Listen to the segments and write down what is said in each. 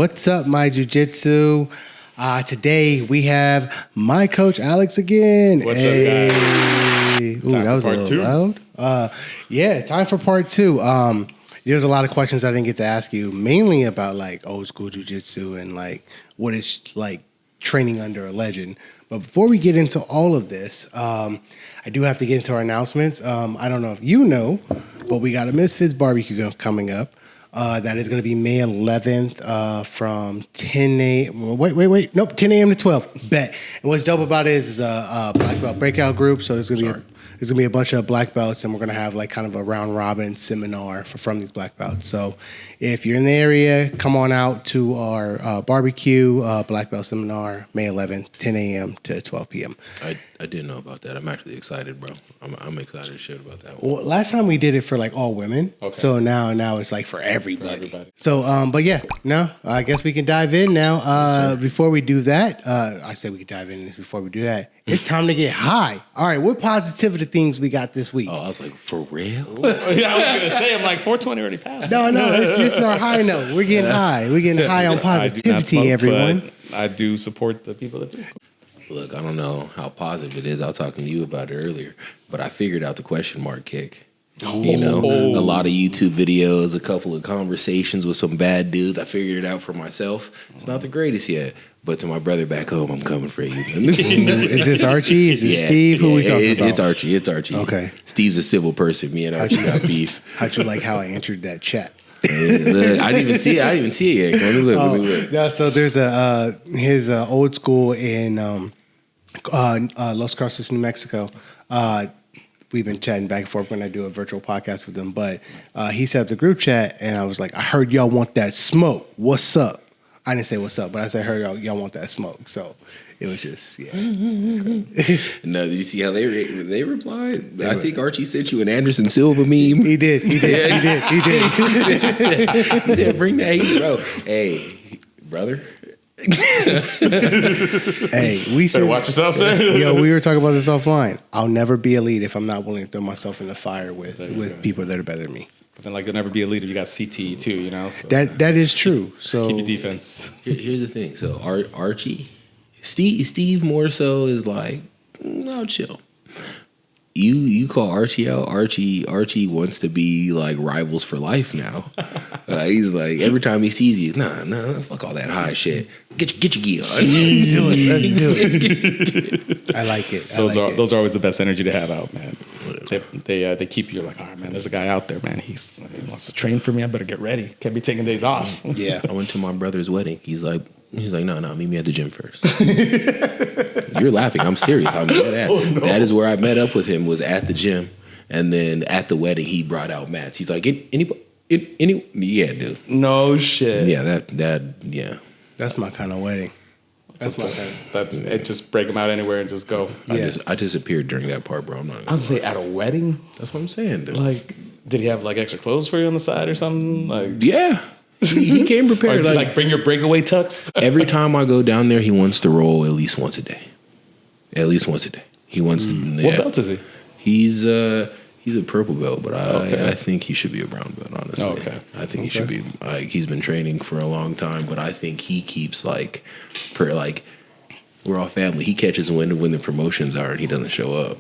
What's up, my jiu-jitsu? Today we have my coach Alex again. What's up, guys? Ooh, that was a little loud. Yeah, time for part two. There's a lot of questions I didn't get to ask you, mainly about like old school jiu-jitsu and like what it's like training under a legend. But before we get into all of this, I do have to get into our announcements. I don't know if you know, but we got a Misfits barbecue coming up. That is going to be May 11th from 10 a.m. Wait. Nope, 10 a.m. to 12. Bet. And what's dope about it is a black belt breakout group. So there's going to be a bunch of black belts, and we're going to have like kind of a round robin seminar from these black belts. So if you're in the area, come on out to our barbecue black belt seminar, May 11th, 10 a.m. to 12 p.m. I didn't know about that. I'm actually excited, bro. I'm excited to share about that. Well, last time we did it for like all women. Okay. So now it's like for everybody. So, but yeah, no, I guess we can dive in now. Before we do that, I said we could dive in before we do that. It's time to get high. All right, what positivity things we got this week? Oh, I was like, for real? Yeah, I was going to say, I'm like, 420 already passed. No, it's our high note. We're getting high. We're getting high on positivity, smoke, everyone. I do support the people that do. Look, I don't know how positive it is. I was talking to you about it earlier, but I figured out the question mark kick. You know, a lot of YouTube videos, a couple of conversations with some bad dudes. I figured it out for myself. It's not the greatest yet, but to my brother back home, I'm coming for you. Is this Archie? Is it Steve? Who are we talking about? It's Archie. Okay. Steve's a civil person. Me and Archie got beef. How'd you like how I entered that chat? Look, I didn't even see it yet. Let me look. No, so there's his old school in Los Cruces, New Mexico. We've been chatting back and forth when I do a virtual podcast with him, but he set up the group chat, and I was like, I heard y'all want that smoke. What's up? I didn't say what's up, but I said, I heard y'all want that smoke. So it was just, yeah. No, did you see how they replied? I think Archie sent you an Anderson Silva meme. He did. He said, bring that heat, bro. Hey, brother. Hey, we better watch yourself, sir. Yo, we were talking about this offline. I'll never be a lead if I'm not willing to throw myself in the fire with people that are better than me. But then, like, you'll never be a leader. You got CTE too, you know. So that is true. So keep your defense. Here's the thing. So Archie, Steve more so is like, no, chill. You call Archie out. Archie wants to be like rivals for life now. He's like, every time he sees you, nah, fuck all that high shit. Get your gear on. Let's do it. I like it. Those are always the best energy to have out, man. They keep you like, all right, man. There's a guy out there, man. He wants to train for me. I better get ready. Can't be taking days off. Yeah. I went to my brother's wedding. He's like, no, meet me at the gym first. You're laughing. I'm serious. I'm dead ass. Oh, no. That is where I met up with him, was at the gym. And then at the wedding, he brought out mats. He's like, any, yeah, dude. No shit. Yeah, yeah. That's my kind of wedding. That's my kind of. It. Just break them out anywhere and just go. Yeah. I disappeared during that part, bro. I'm not. I was say at a wedding. That's what I'm saying, dude. Like, did he have like extra clothes for you on the side or something? Like, yeah. He came prepared. Like bring your breakaway tux. Every time I go down there, he wants to roll at least once a day. He wants to. Yeah. What belt is he? He's a purple belt, but I think he should be a brown belt, honestly. Okay. I think he should be. Like, he's been training for a long time, but I think he keeps we're all family. He catches when the promotions are, and he doesn't show up.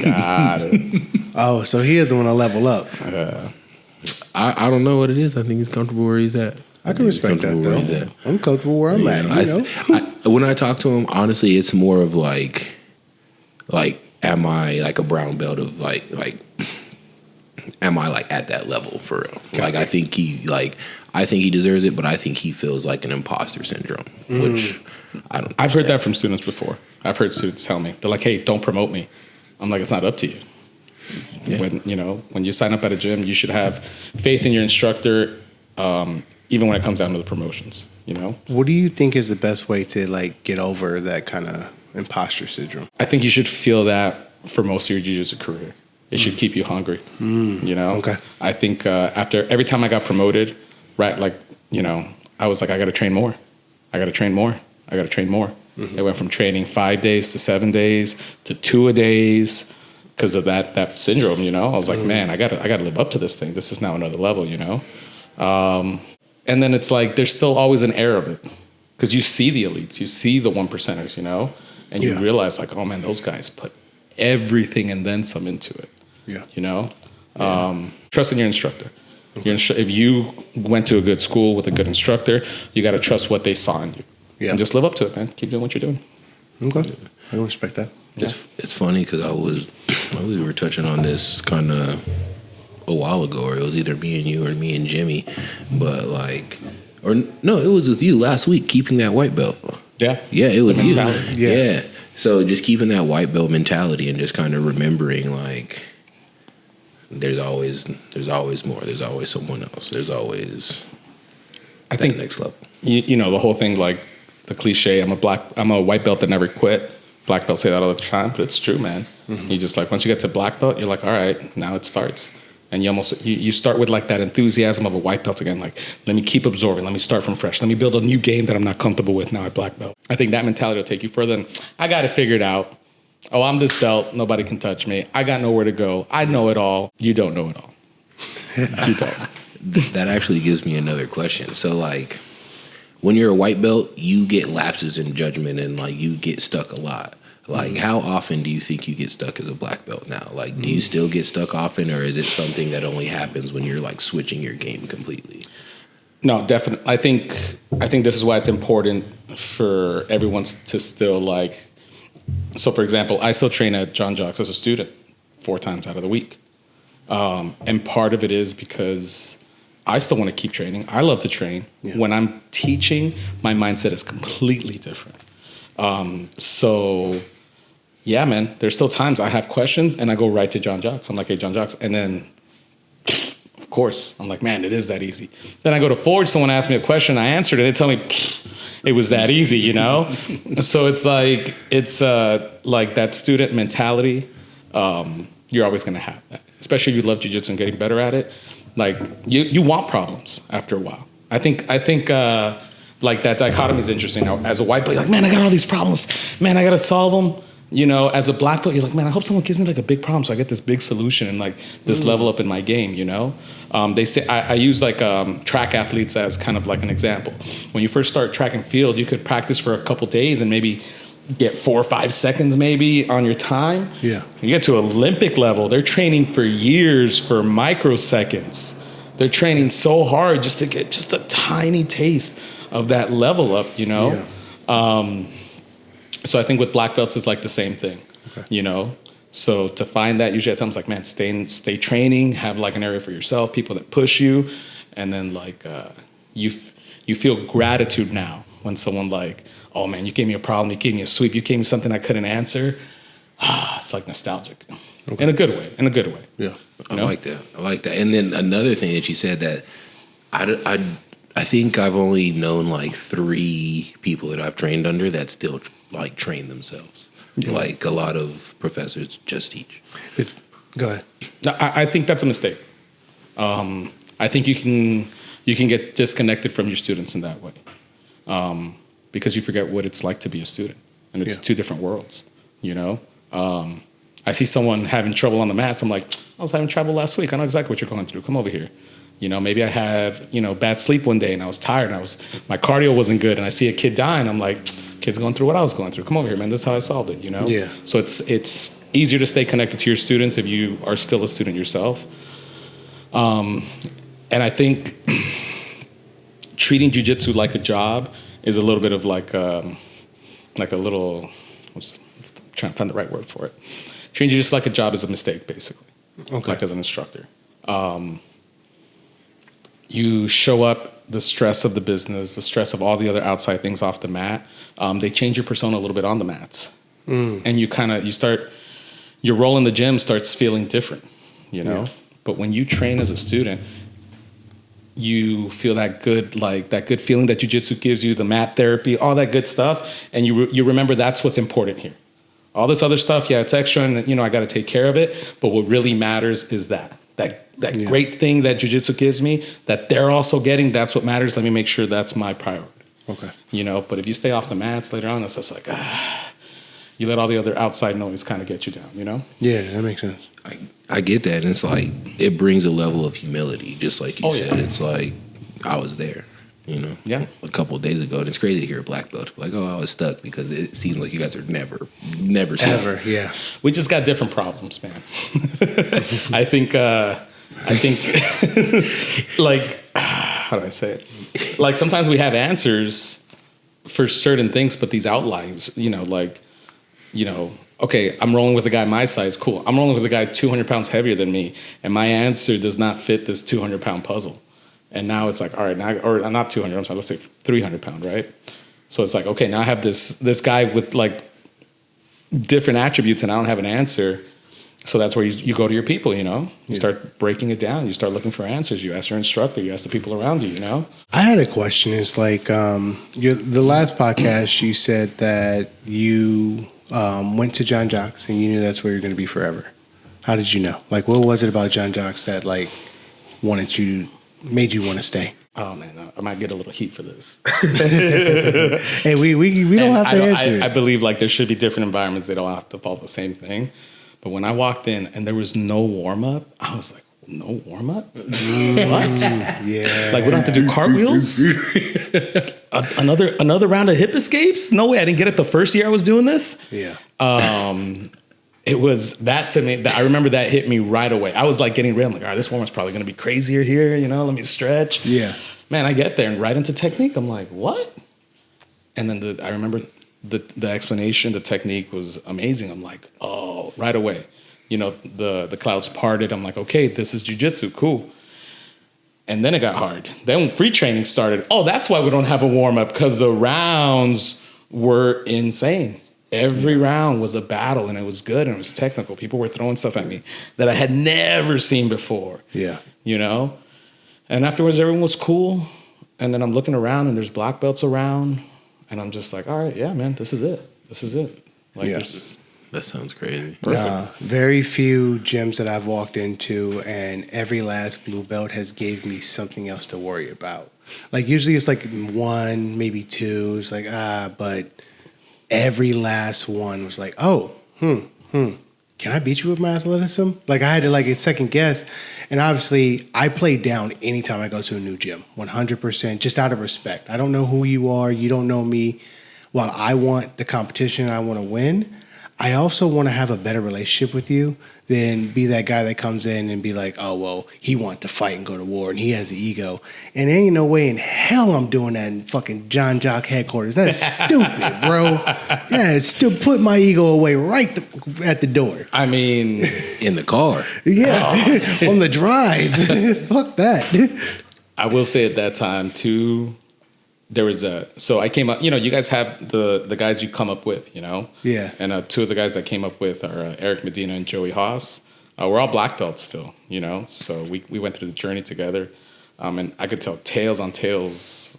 Got it. Oh, so he doesn't want to level up. I don't know what it is. I think he's comfortable where he's at. I can respect that, though. I'm comfortable where I'm at. When I talk to him, honestly, it's more of like, am I like a brown belt of like, am I like at that level for real? Like, I think he deserves it, but I think he feels like an imposter syndrome, which I don't. I've heard that from students before. I've heard students tell me, they're like, "Hey, don't promote me." I'm like, it's not up to you. Yeah. When you sign up at a gym, you should have faith in your instructor, even when it comes down to the promotions. You know. What do you think is the best way to like get over that kind of imposter syndrome? I think you should feel that for most of your jiu-jitsu career. It should keep you hungry. You know. Okay. I think every time I got promoted, right, like, you know, I was like, I got to train more. It went from training 5 days to 7 days to 2 a days. Because of that syndrome, you know, I was like, man, I gotta live up to this thing. This is now another level, you know. And then it's like there's still always an air of it because you see the elites, you see the 1%ers, you know, and you realize like, oh man, those guys put everything and then some into it. Yeah. You know, trust in your instructor. Okay. If you went to a good school with a good instructor, you got to trust what they saw in you. Yeah. And just live up to it, man. Keep doing what you're doing. Okay. I respect that. Yeah. It's funny because we were touching on this kind of a while ago, or it was either me and you or me and Jimmy, but like, or no, it was with you last week, keeping that white belt. Yeah. Yeah, it was you. Yeah. So just keeping that white belt mentality and just kind of remembering like, there's always more. There's always someone else. There's always I think next level. You know, the whole thing, like the cliche, I'm a white belt that never quit. Black belts say that all the time, but it's true, man. Mm-hmm. You just like, once you get to black belt, you're like, all right, now it starts. And you start with like that enthusiasm of a white belt again. Like, let me keep absorbing. Let me start from fresh. Let me build a new game that I'm not comfortable with now at black belt. I think that mentality will take you further. And I got it figured out. Oh, I'm this belt. Nobody can touch me. I got nowhere to go. I know it all. You don't know it all. You don't. That actually gives me another question. So like, when you're a white belt, you get lapses in judgment and like you get stuck a lot. Like, how often do you think you get stuck as a black belt now? Like, do you still get stuck often, or is it something that only happens when you're like switching your game completely? No, definitely. I think this is why it's important for everyone to still like. So, for example, I still train at John Jocks as a student 4 times out of the week, and part of it is because I still want to keep training. I love to train. Yeah. When I'm teaching, my mindset is completely different. So. Yeah, man, there's still times I have questions and I go right to John Jocks. I'm like, hey, John Jocks. And then, of course, I'm like, man, it is that easy. Then I go to Forge, someone asked me a question, I answered it, they tell me it was that easy, you know? So it's like that student mentality, you're always going to have that. Especially if you love jiu-jitsu and getting better at it. Like, you want problems after a while. I think like that dichotomy is interesting. Now, as a white belt, you're like, man, I got all these problems. Man, I got to solve them. You know, as a black belt, you're like, man, I hope someone gives me like a big problem so I get this big solution and like this level up in my game, you know? They say, I use like track athletes as kind of like an example. When you first start track and field, you could practice for a couple days and maybe get 4 or 5 seconds maybe on your time. Yeah. You get to Olympic level, they're training for years for microseconds. They're training so hard just to get just a tiny taste of that level up, you know? Yeah. So I think with black belts, it's like the same thing, you know? So to find that, usually I tell them, like, man, stay training, have like an area for yourself, people that push you. And then like, you feel gratitude now when someone like, oh man, you gave me a problem, you gave me a sweep, you gave me something I couldn't answer. It's like nostalgic in a good way. Yeah. You know? I like that. And then another thing that you said that I think I've only known like 3 people that I've trained under that still like train themselves. Yeah. Like a lot of professors just teach. Go ahead. I think that's a mistake. I think you can get disconnected from your students in that way, because you forget what it's like to be a student, and it's 2 different worlds. You know, I see someone having trouble on the mats. I'm like, I was having trouble last week. I know exactly what you're going through. Come over here. You know, maybe I had, bad sleep one day and I was tired and my cardio wasn't good, and I see a kid dying. I'm like, kid's going through what I was going through. Come over here, man. This is how I solved it, you know? Yeah. So it's easier to stay connected to your students if you are still a student yourself. And I think treating jiu-jitsu like a job is a little bit of like a little, I'm trying to find the right word for it. Treating jiu-jitsu like a job is a mistake, basically. Okay. Like as an instructor. You show up, the stress of the business, the stress of all the other outside things off the mat, they change your persona a little bit on the mats. And your role in the gym starts feeling different, you know? Yeah. But when you train as a student, you feel that good feeling that jiu-jitsu gives you, the mat therapy, all that good stuff. And you remember that's what's important here. All this other stuff, yeah, it's extra and, I got to take care of it. But what really matters is that great thing that jiu-jitsu gives me, that they're also getting, that's what matters. Let me make sure that's my priority. Okay. But if you stay off the mats later on, it's just like, you let all the other outside noise kind of get you down, you know? Yeah, that makes sense. I get that. And it's like, it brings a level of humility, just like you said. Yeah. It's like, I was there. You know, Yeah. a couple of days ago, and it's crazy to hear a black belt like, "Oh, I was stuck," because it seems like you guys are never stuck. Ever, yeah. We just got different problems, man. I think like, how do I say it? Like sometimes we have answers for certain things, but these outlines, okay, I'm rolling with a guy my size, cool. I'm rolling with a guy 200 pounds heavier than me, and my answer does not fit this 200-pound puzzle. And now it's like, all right, now, or not 200, I'm sorry, let's say 300 pound, right? So it's like, okay, now I have this guy with like different attributes and I don't have an answer. So that's where you go to your people, you know? You start breaking it down. You start looking for answers. You ask your instructor. You ask the people around you, you know? I had a question. It's like the last podcast, you said that you went to John Jocks and you knew that's where you're going to be forever. How did you know? Like, what was it about John Jocks that like made you want to stay? Oh man, I might get a little heat for this. Hey, we don't have to answer. I believe like there should be different environments. They don't have to follow the same thing. But when I walked in and there was no warm up, I was like, no warm up? What? Yeah. Like we don't have to do cartwheels? Another round of hip escapes? No way! I didn't get it the first year I was doing this. Yeah. It was that to me. I remember that hit me right away. I was like getting ready. I'm like, all right, this warm-up's probably going to be crazier here. You know, let me stretch. Yeah. Man, I get there and right into technique. I'm like, what? And then I remember the explanation, the technique was amazing. I'm like, oh, right away. You know, the clouds parted. I'm like, okay, this is jiu-jitsu. Cool. And then it got hard. Then when free training started, oh, that's why we don't have a warm-up, because the rounds were insane. Every round was a battle, and it was good, and it was technical. People were throwing stuff at me that I had never seen before. Yeah. You know? And afterwards, everyone was cool. And then I'm looking around, and there's black belts around. And I'm just like, all right, yeah, man, this is it. This is it. Like, that sounds crazy. Perfect. Very few gyms that I've walked into, and every last blue belt has gave me something else to worry about. Like, usually it's like one, maybe two. It's like, but every last one was like, oh, can I beat you with my athleticism? Like, I had to, like, second guess. And obviously, I play down anytime I go to a new gym, 100%, just out of respect. I don't know who you are. You don't know me. While I want the competition, I want to win, I also want to have a better relationship with you than be that guy that comes in and be like, oh, well, he wants to fight and go to war and he has an ego. And there ain't no way in hell I'm doing that in fucking John Jock headquarters. That's stupid, bro. Yeah, still put my ego away right at the door. I mean, in the car. Yeah, on the drive. Fuck that. I will say at that time, too, there was so I came up, you know, you guys have the guys you come up with, you know? Yeah. And two of the guys I came up with are Eric Medina and Joey Haas. We're all black belts still, you know? So we went through the journey together. And I could tell tales on tales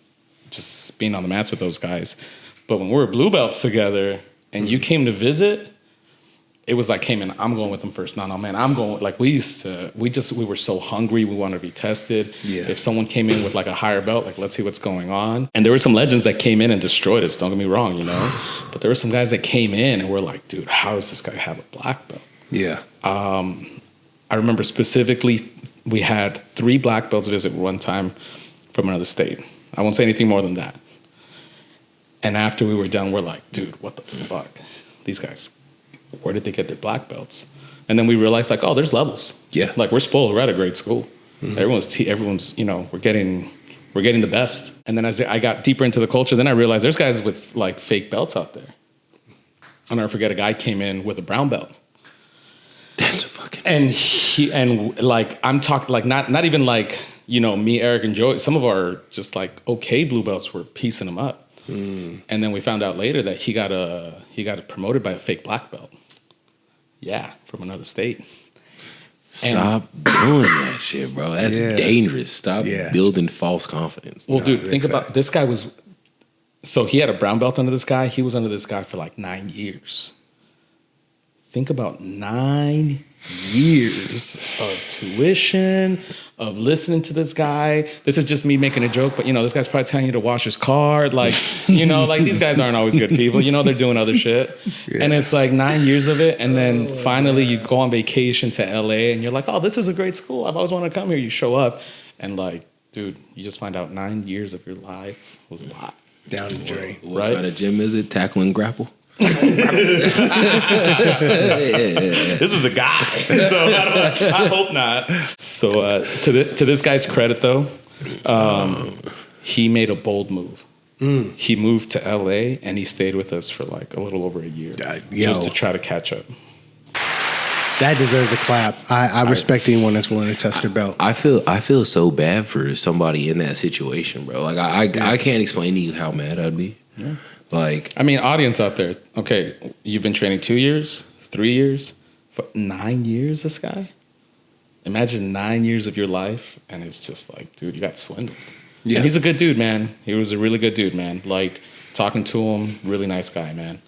just being on the mats with those guys. But when we were blue belts together and you came to visit, it was like, hey, man, I'm going with them first. No, man, I'm going. Like, we were so hungry. We wanted to be tested. Yeah. If someone came in with like a higher belt, like, let's see what's going on. And there were some legends that came in and destroyed us. Don't get me wrong, you know? But there were some guys that came in and were like, dude, how does this guy have a black belt? Yeah. I remember specifically, we had 3 black belts visit one time from another state. I won't say anything more than that. And after we were done, we're like, dude, what the fuck? These guys, where did they get their black belts? And then we realized, like, oh, there's levels. Yeah. Like, we're spoiled. We're at a great school. Mm-hmm. Everyone's, you know, we're getting the best. And then as I got deeper into the culture, then I realized there's guys with, like, fake belts out there. I'll never forget a guy came in with a brown belt. That's a fucking... And like, I'm talking, like, not even, like, you know, me, Eric, and Joey. Some of our just, like, okay blue belts were piecing them up. And then we found out later that he got promoted by a fake black belt. Yeah, from another state. Stop doing that shit, bro. That's dangerous. Stop building false confidence. Well, dude, think about this guy was. So he had a brown belt under this guy. He was under this guy for like 9 years. Think about 9 years of tuition, of listening to this guy. This is just me making a joke, but, you know, this guy's probably telling you to wash his car. Like, you know, like, these guys aren't always good people. You know, they're doing other shit. Yeah. And it's like 9 years of it. And then finally you go on vacation to LA and you're like, oh, this is a great school. I've always wanted to come here. You show up and, like, dude, you just find out 9 years of your life was a lot. Down the drain. What Right? kind of gym is it? Tackle and grapple? This is a guy, so I hope not. So to this guy's credit, though, he made a bold move. He moved to LA and he stayed with us for like a little over a year, just to try to catch up. That deserves a clap. I respect anyone that's willing to test their belt. I feel so bad for somebody in that situation, bro. Like I can't explain to you how mad I'd be. Yeah. Like, I mean, audience out there, okay, you've been training 2 years, 3 years, for 9 years, this guy? Imagine 9 years of your life, and it's just like, dude, you got swindled. Yeah. And he's a good dude, man. He was a really good dude, man. Like, talking to him, really nice guy, man.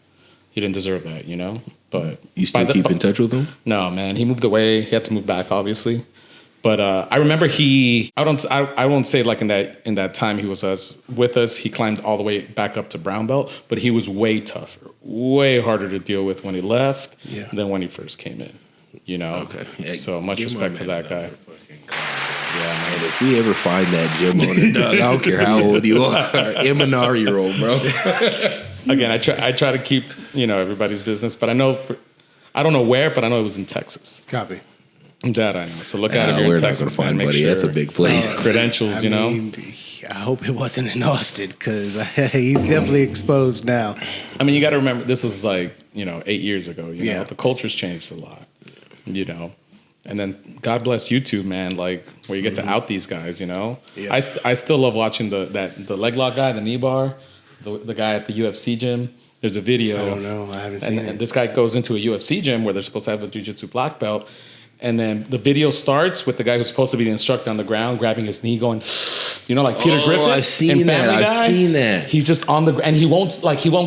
He didn't deserve that, you know? But you still keep in touch with him? No, man. He moved away. He had to move back, obviously. But I remember I won't say like in that time he was with us, he climbed all the way back up to brown belt, but he was way tougher, way harder to deal with when he left than when he first came in. You know? Okay. Yeah, so much respect to that guy. Yeah, man. If we ever find that gym owner, Doug, I don't care how old you are, I'm a 9-year-old, bro. Again, I try to keep, everybody's business, but I don't know where, but I know it was in Texas. Copy. That I know. So look out if you're in Texas, man. Make sure that's a big place. Credentials, I hope it wasn't in Austin because he's definitely exposed now. I mean, you got to remember this was like 8 years ago. You know, the culture's changed a lot. And then God bless YouTube, man. Like where you get to out these guys. Yeah. I still love watching the leg lock guy, the knee bar, the guy at the UFC gym. There's a video. I don't know. I haven't seen it. And this guy goes into a UFC gym where they're supposed to have a jiu-jitsu black belt. And then the video starts with the guy who's supposed to be the instructor on the ground, grabbing his knee, going, like Peter Griffin. I've seen that. He's just on the and he won't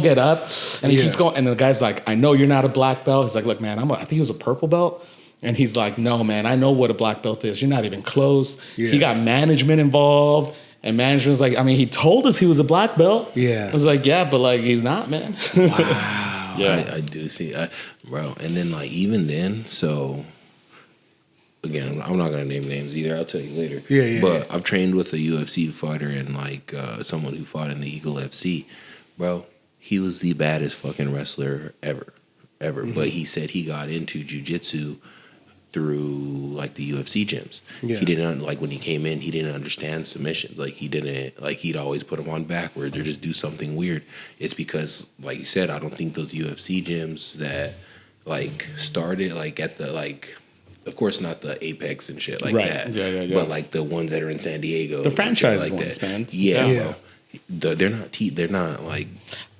get up, and he keeps going. And the guy's like, "I know you're not a black belt." He's like, "Look, man, I think he was a purple belt." And he's like, "No, man, I know what a black belt is. You're not even close." Yeah. He got management involved, and management's like, "I mean, he told us he was a black belt." Yeah, I was like, "Yeah, but like he's not, man." Wow. Yeah, I do see, bro. And then like even then, so. Again, I'm not gonna name names either. I'll tell you later. But I've trained with a UFC fighter and like someone who fought in the Eagle FC, bro. He was the baddest fucking wrestler ever. Mm-hmm. But he said he got into jiu-jitsu through like the UFC gyms. Yeah. He didn't like when he came in. He didn't understand submissions. Like he didn't like he'd always put him on backwards or just do something weird. It's because, like you said, I don't think those UFC gyms that like started like at the like. Of course, not the Apex and shit like that. Yeah. But like the ones that are in San Diego, the franchise like ones, that. Man. Yeah. Bro. They're not like.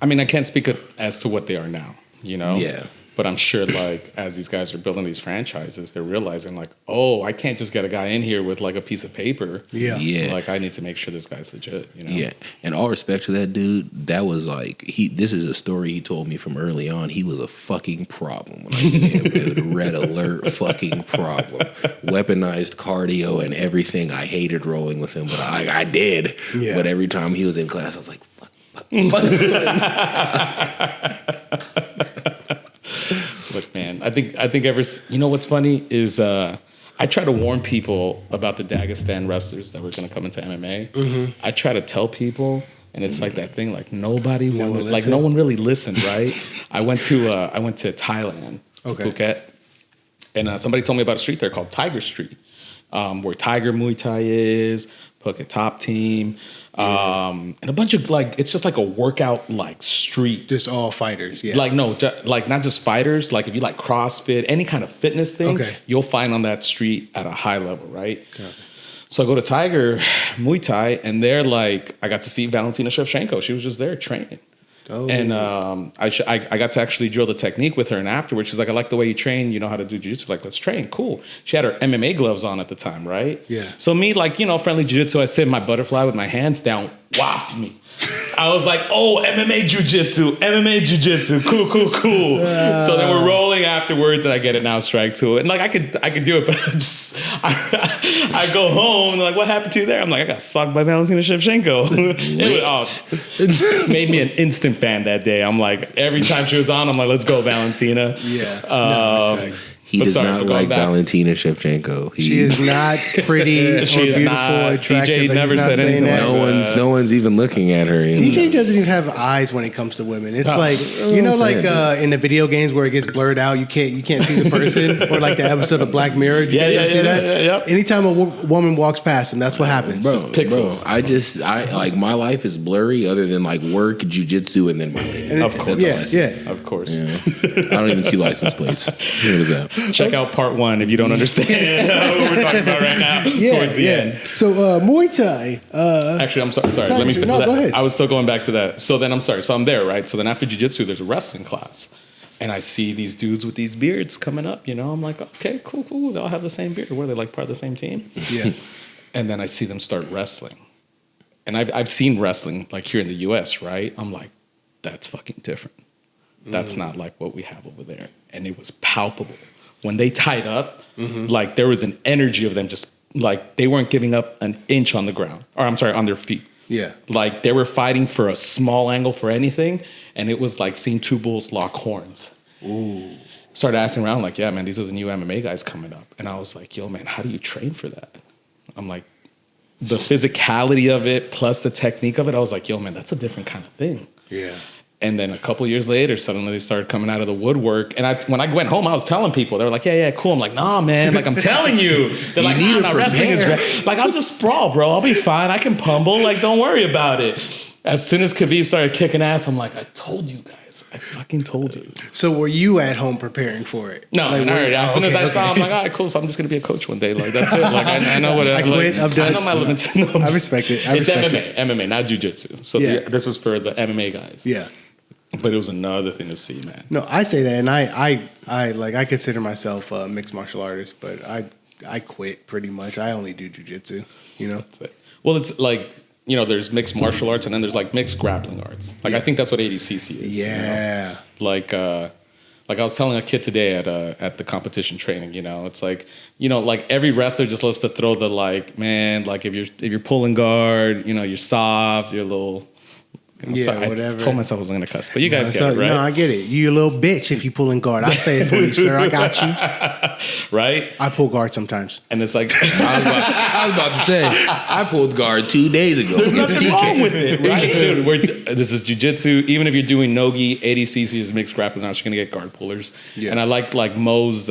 I mean, I can't speak as to what they are now. Yeah. But I'm sure, like, as these guys are building these franchises, they're realizing, like, oh, I can't just get a guy in here with, like, a piece of paper. Yeah. Like, I need to make sure this guy's legit, Yeah. And all respect to that dude, that was, like, this is a story he told me from early on. He was a fucking problem. Like, dude, red alert fucking problem. Weaponized cardio and everything. I hated rolling with him, but I did. Yeah. But every time he was in class, I was like, fuck. Look, man, I think what's funny is I try to warn people about the Dagestan wrestlers that were going to come into MMA. Mm-hmm. I try to tell people, and it's like that thing, like no one really listened, right? I went to Thailand, to Phuket, and somebody told me about a street there called Tiger Street, where Tiger Muay Thai is, Phuket Top Team, and a bunch of like it's just like a workout like street, just all fighters. Yeah, like like not just fighters. Like if you like CrossFit, any kind of fitness thing, you'll find on that street at a high level, right? Okay. So I go to Tiger Muay Thai, and they're like, I got to see Valentina Shevchenko. She was just there training. Oh. And I got to actually drill the technique with her, and afterwards she's like, I like the way you train, you know how to do jiu-jitsu, like let's train, cool. She had her MMA gloves on at the time, right? Yeah. So me, like, friendly jiu-jitsu, I sit in my butterfly with my hands down, whopped me. I was like, oh, MMA jiu-jitsu, cool. So then we're rolling afterwards, and I get it now, strike two. And like I could do it, but I go home, and they're like, what happened to you there? I'm like, I got sucked by Valentina Shevchenko. It made me an instant fan that day. I'm like, every time she was on, I'm like, let's go, Valentina. Yeah. He does not like Valentina Shevchenko. She is not pretty or beautiful or attractive. DJ never said anything like no one's even looking at her. DJ doesn't even have eyes when it comes to women. It's like in the video games where it gets blurred out, you can't see the person, or like the episode of Black Mirror. Did you ever see that? Yeah. Anytime a woman walks past him, that's what happens. Bro, just pixels. Bro, I like my life is blurry other than like work, jujitsu, and then my lady. Of course, of course. Yeah. I don't even see license plates. What is that? Check out part 1 if you don't understand what we're talking about right now. Towards the end. So Muay Thai. Actually, I'm sorry. Let me finish. No, go ahead. I was still going back to that. So then I'm sorry. So I'm there, right? So then after jiu-jitsu, there's a wrestling class. And I see these dudes with these beards coming up, you know. I'm like, okay, cool. They all have the same beard. Were they like part of the same team? Yeah. And then I see them start wrestling. And I've seen wrestling like here in the US, right? I'm like, that's fucking different. That's not like what we have over there. And it was palpable. When they tied up, like there was an energy of them just like they weren't giving up an inch on the ground. Or I'm sorry, on their feet. Yeah. Like they were fighting for a small angle for anything. And it was like seeing two bulls lock horns. Ooh. Started asking around like, yeah, man, these are the new MMA guys coming up. And I was like, yo, man, how do you train for that? I'm like, the physicality of it plus the technique of it, I was like, yo, man, that's a different kind of thing. Yeah. And then a couple years later, suddenly they started coming out of the woodwork. And when I went home, I was telling people, they were like, yeah, cool. I'm like, nah, man, like I'm telling you. They're like, nah, wrestling is great. Like, I'll just sprawl, bro. I'll be fine. I can pummel. Like, don't worry about it. As soon as Khabib started kicking ass, I'm like, I told you guys. I fucking told you. So were you at home preparing for it? No, like, as soon as I saw him, I'm like, all right, cool. So I'm just going to be a coach one day. Like, that's it. Like, I know what I quit. I'm done. I know my limitations. I respect it. It's MMA, not jiu-jitsu. So this was for the MMA guys. Yeah. But it was another thing to see, man. No, I say that, and I consider myself a mixed martial artist, but I quit pretty much. I only do jiu-jitsu, you know? That's it. Well, it's like, you know, there's mixed martial arts and then there's like mixed grappling arts. Like I think that's what ADCC is. Yeah. You know? Like I was telling a kid today at the competition training, you know, it's like, you know, like every wrestler just loves to throw the like, man, like if you're pulling guard, you know, you're soft, you're a little. I just told myself I wasn't going to cuss, but you guys get it, right? No, I get it. You a little bitch if you pulling guard. I say it for you, sir. I got you. Right? I pull guard sometimes. And it's like... I was about to say, I pulled guard 2 days ago. There's nothing wrong with it, right? Dude, this is jiu-jitsu. Even if you're doing nogi, ADCC is mixed grappling arts, you're going to get guard pullers. Yeah. And I like Mo's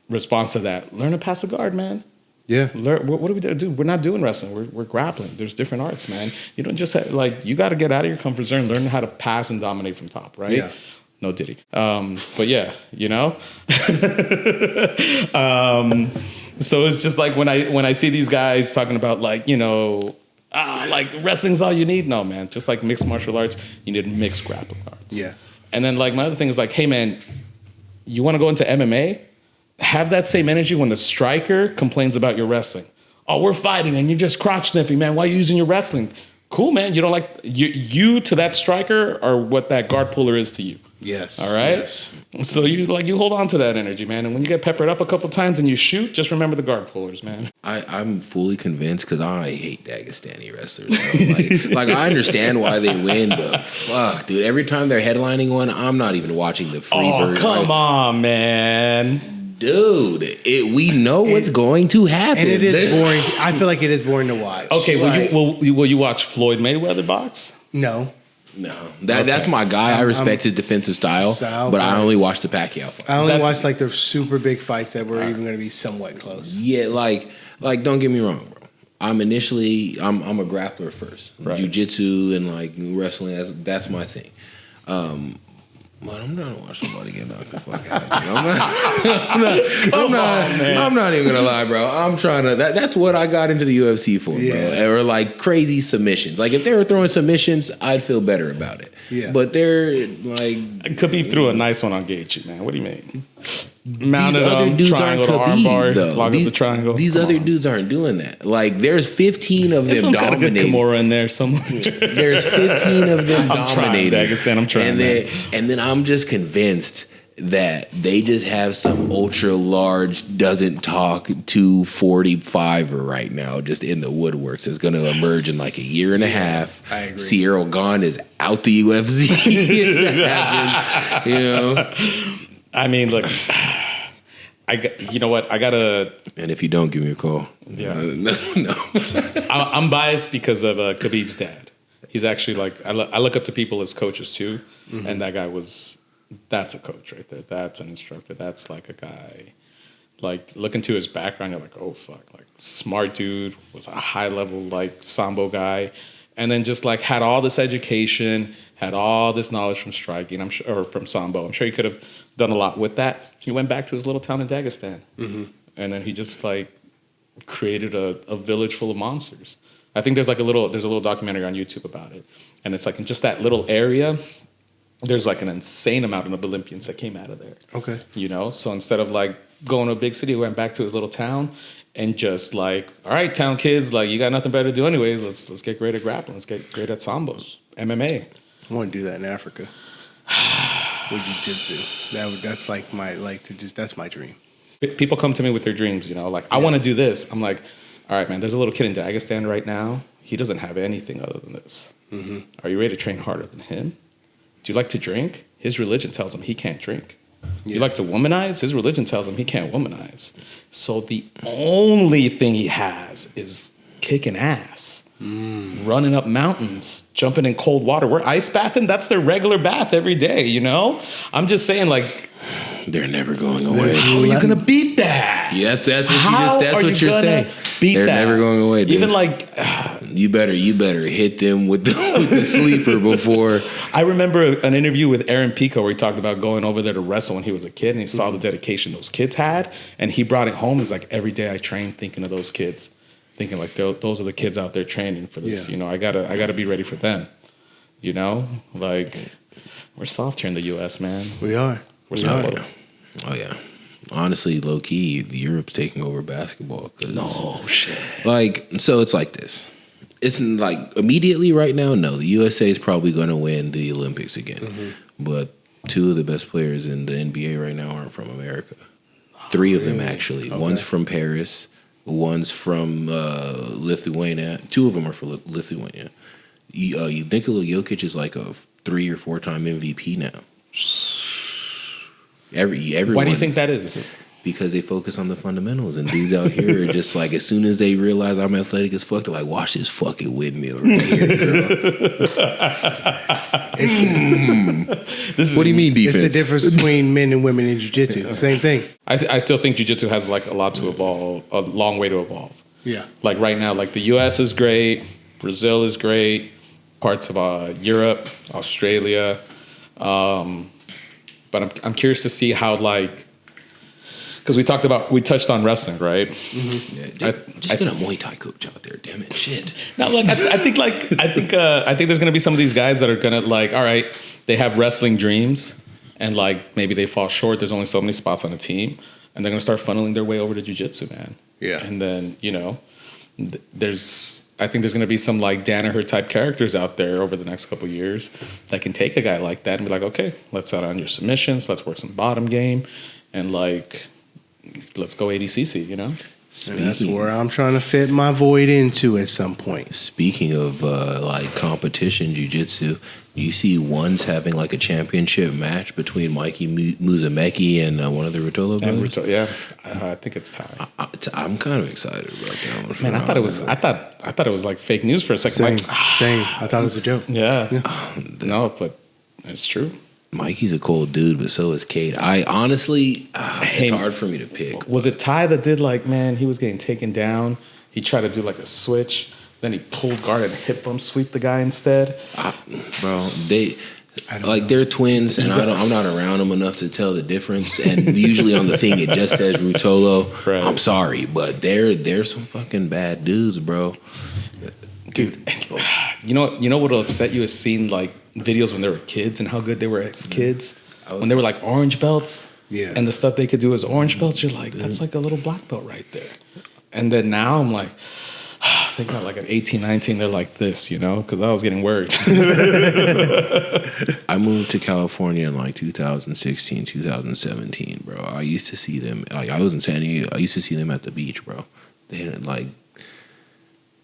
response to that. Learn to pass a guard, man. Yeah. What do we do? We're not doing wrestling. We're grappling. There's different arts, man. You don't just like you got to get out of your comfort zone, learn how to pass and dominate from top, right? Yeah. No Diddy. But yeah, you know. So it's just like when I see these guys talking about like, you know, like wrestling's all you need. No, man. Just like mixed martial arts, you need mixed grappling arts. Yeah. And then like my other thing is like, hey man, you want to go into MMA? Have that same energy when the striker complains about your wrestling. Oh, we're fighting and you're just crotch sniffing, man. Why are you using your wrestling? Cool, man. You don't like you to that striker are what that guard puller is to you. Yes. All right. Yes. So you hold on to that energy, man. And when you get peppered up a couple times and you shoot, just remember the guard pullers, man. I'm fully convinced because I hate Dagestani wrestlers. Like I understand why they win, but fuck, dude. Every time they're headlining one, I'm not even watching the free version. Oh, come on, man. Dude, we know what's going to happen. And it is boring. I feel like it is boring to watch. Okay, will you watch Floyd Mayweather box? No. That's my guy. I respect his defensive style, but I only watch the Pacquiao fight. I only watched like the super big fights that were even going to be somewhat close. Yeah, like don't get me wrong, bro. I'm a grappler first. Right. Jiu-jitsu and like wrestling, that's my thing. But I'm not watching somebody get knocked the fuck out. I'm not even gonna lie, bro. I'm trying to. That's what I got into the UFC for, bro. Or like crazy submissions. Like if they were throwing submissions, I'd feel better about it. Yeah. But they're like Khabib threw a nice one on Gaethje, man. What do you mean? Mounted him, triangle to armbar, log up the triangle. These other dudes aren't doing that. Like there's 15 of them dominating. Got a good Kimura in there somewhere. There's 15 of them dominating. I'm trying. And then I'm just convinced that they just have some ultra large doesn't talk 245er right now just in the woodworks that's going to emerge in like a year and a half. I agree. Sierra Gone is out the UFC. That happens, you know. I mean, look, you know what? I gotta. And if you don't, give me a call. Yeah. No. I'm biased because of Khabib's dad. He's actually like I look up to people as coaches too, and that guy that's a coach right there. That's an instructor. That's like a guy. Like look into his background, you're like, oh fuck, like smart dude, was a high level like sambo guy, and then just like had all this education, had all this knowledge from striking. I'm sure, or from sambo. I'm sure he could have done a lot with that. He went back to his little town in Dagestan, and then he just like created a village full of monsters. I think there's a little documentary on YouTube about it, and it's like in just that little area, there's like an insane amount of Olympians that came out of there. Okay, So instead of like going to a big city, he went back to his little town and just like, all right, town kids, like you got nothing better to do anyways. Let's get great at grappling. Let's get great at sambos, MMA. I want to do that in Africa with jiu-jitsu. That's like that's my dream. People come to me with their dreams, like I want to do this. I'm like, all right, man. There's a little kid in Dagestan right now. He doesn't have anything other than this. Are you ready to train harder than him? Do you like to drink? His religion tells him he can't drink. You like to womanize? His religion tells him he can't womanize. So the only thing he has is kicking ass, running up mountains, jumping in cold water. We're ice bathing. That's their regular bath every day, I'm just saying, like, they're never going away. How are you going to beat that? Yeah, that's what you're saying. They're never going away, dude. Even like... You better hit them with the sleeper before. I remember an interview with Aaron Pico where he talked about going over there to wrestle when he was a kid, and he saw the dedication those kids had, and he brought it home. He's like, every day I train thinking of those kids, thinking like those are the kids out there training for this. I gotta be ready for them. Like we're soft here in the U.S., man. We are. We're soft. Oh yeah. Honestly, low key, Europe's taking over basketball. No shit. Like, so it's like this. It's like immediately right now, no, the USA is probably going to win the Olympics again. But two of the best players in the NBA right now aren't from America. Three of them, actually. Okay. One's from Paris. One's from Lithuania. Two of them are from Lithuania. Nikola Jokic is like a 3 or 4 time MVP now. Everyone, why do you think that is? Because they focus on the fundamentals, and dudes out here are just like, as soon as they realize I'm athletic as fuck, they're like, watch this fucking windmill right here, girl. What do you mean defense? It's the difference between men and women in jiu-jitsu. Same thing. I still think jiu-jitsu has like a lot to evolve, a long way to evolve. Yeah. Like right now, like the U.S. is great, Brazil is great, parts of Europe, Australia, but I'm curious to see how like. Because we touched on wrestling, right? Yeah, just get a Muay Thai coach out there, damn it, shit. Now, like I think there's gonna be some of these guys that are gonna like, all right, they have wrestling dreams, and like maybe they fall short. There's only so many spots on a team, and they're gonna start funneling their way over to jiu-jitsu, man. Yeah, and then I think there's gonna be some like Danaher type characters out there over the next couple of years that can take a guy like that and be like, okay, let's out on your submissions, let's work some bottom game, and like. Let's go ADCC, And that's where I'm trying to fit my void into at some point. Speaking of like competition jiu-jitsu, you see one's having like a championship match between Mikey Musumeci and one of the Ruotolo brothers. I think it's Ty. I'm kind of excited about that one. Man, I thought it was like fake news for a second. Same. I thought it was a joke. Yeah. No, but it's true. Mikey's a cold dude, but so is Cade. I honestly, it's hard for me to pick. Was it Ty that did like, man, he was getting taken down. He tried to do like a switch. Then he pulled guard and hip bump sweep the guy instead. Bro, they're twins, and I'm not around them enough to tell the difference. And usually on the thing, it just says Ruotolo. Right. I'm sorry, but they're some fucking bad dudes, bro. Dude, you know what'll upset you is seeing like videos when they were kids and how good they were as kids. When they were like orange belts, and the stuff they could do as orange belts, you're like, that's like a little black belt right there. And then now I'm like, think about like at 18, 19, they're like this, because I was getting worried. I moved to California in like 2016, 2017, bro. I used to see them, like I was in San Diego, I used to see them at the beach, bro. They didn't like,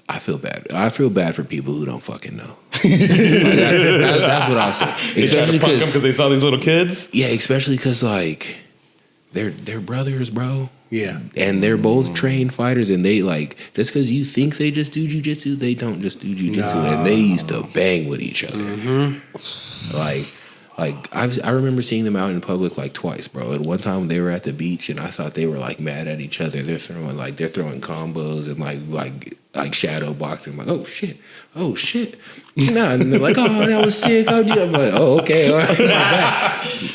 I feel bad. I feel bad for people who don't fucking know. That's what I say. They tried to punk them because they saw these little kids? Yeah, especially because, like, they're brothers, bro. Yeah. And they're both trained fighters, and they like just because you think they just do jujitsu, they don't just do jujitsu, and they used to bang with each other. Like I remember seeing them out in public like twice, bro. And one time they were at the beach, and I thought they were like mad at each other. They're throwing combos and like shadow boxing. I'm like, oh shit, nah. And they're like, oh, that was sick. I'm like, oh, okay, all right, my bad.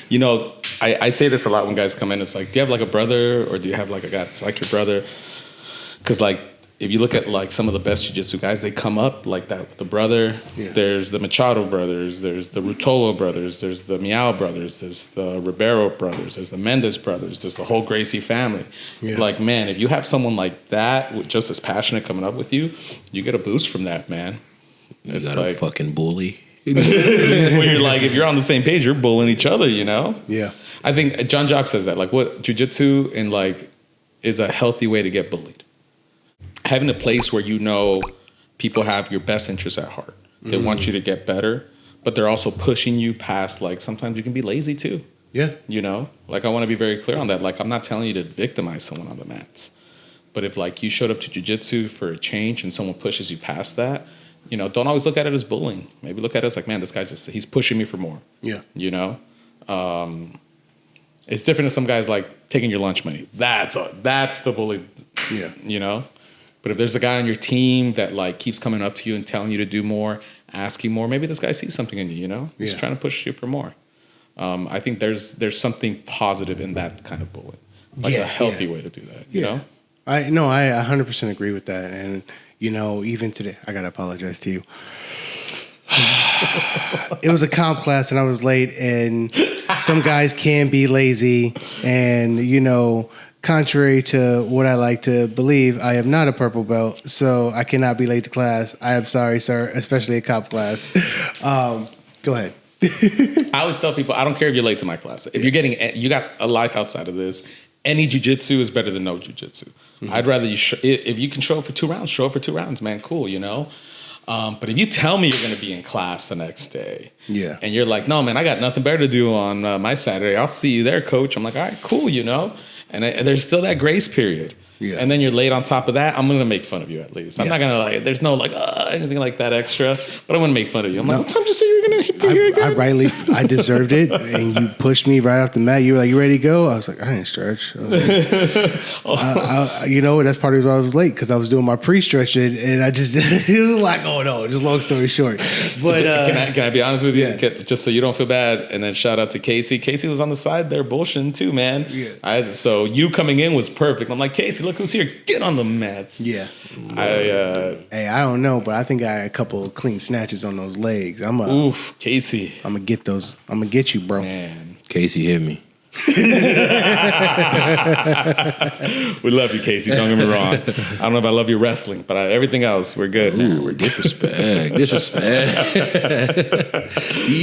You know, I say this a lot when guys come in. It's like, do you have like a brother, or do you have like a guy that's like your brother? Because like, if you look at like some of the best jiu-jitsu guys, they come up like that. The brother, there's the Machado brothers, there's the Rutolo brothers, there's the Miao brothers, there's the Ribeiro brothers, there's the Mendez brothers, there's the whole Gracie family. Yeah. Like, man, if you have someone like that, just as passionate coming up with you, you get a boost from that, man. You got like, a fucking bully. When you're like, if you're on the same page, you're bullying each other, you know? Yeah. I think John Jock says that, like, what jiu-jitsu and like is a healthy way to get bullied. Having a place where you know people have your best interests at heart. They want you to get better, but they're also pushing you past, like, sometimes you can be lazy too. Yeah. You know? Like, I want to be very clear on that. Like, I'm not telling you to victimize someone on the mats. But if, like, you showed up to jiu-jitsu for a change and someone pushes you past that, you know, don't always look at it as bullying. Maybe look at it as like, man, this guy's he's pushing me for more. Yeah. You know? It's different if some guy's like taking your lunch money. That's the bully. Yeah. You know? But if there's a guy on your team that like keeps coming up to you and telling you to do more, asking more, maybe this guy sees something in you, you know? He's trying to push you for more. I think there's something positive in that kind of bullying. Like a healthy way to do that, you know? I 100% agree with that. And, you know, even today, I got to apologize to you. It was a comp class and I was late, and some guys can be lazy, and, you know, contrary to what I like to believe, I am not a purple belt, so I cannot be late to class. I am sorry, sir, especially a comp class. Go ahead. I always tell people, I don't care if you're late to my class. If you got a life outside of this, any jiu-jitsu is better than no jiu-jitsu. I'd rather you, if you can show up for 2 rounds, show up for 2 rounds, man, cool, you know? But if you tell me you're going to be in class the next day, and you're like, no, man, I got nothing better to do on my Saturday. I'll see you there, coach. I'm like, all right, cool, you know? And there's still that grace period. Yeah. And then you're late on top of that, I'm going to make fun of you at least. I'm not going to like, there's no like, anything like that extra, but I'm going to make fun of you. I'm like, what time did you say you were going to be here again? I deserved it. And you pushed me right off the mat. You were like, you ready to go? I was like, I didn't stretch. I was like, you know, that's part of why I was late, because I was doing my pre-stretch and I just, it was like, oh no, just long story short. But can I be honest with you? Yeah. Just so you don't feel bad. And then shout out to Casey. Casey was on the side there bullshitting too, man. Yeah. So you coming in was perfect. I'm like, Casey, look who's here. Get on the mats. Yeah. Hey, I don't know, but I think I had a couple of clean snatches on those legs. Oof, Casey. I'm going to get those. I'm going to get you, bro. Man. Casey hit me. We love you, Casey. Don't get me wrong. I don't know if I love your wrestling, but everything else, we're good. Ooh, we're disrespect. You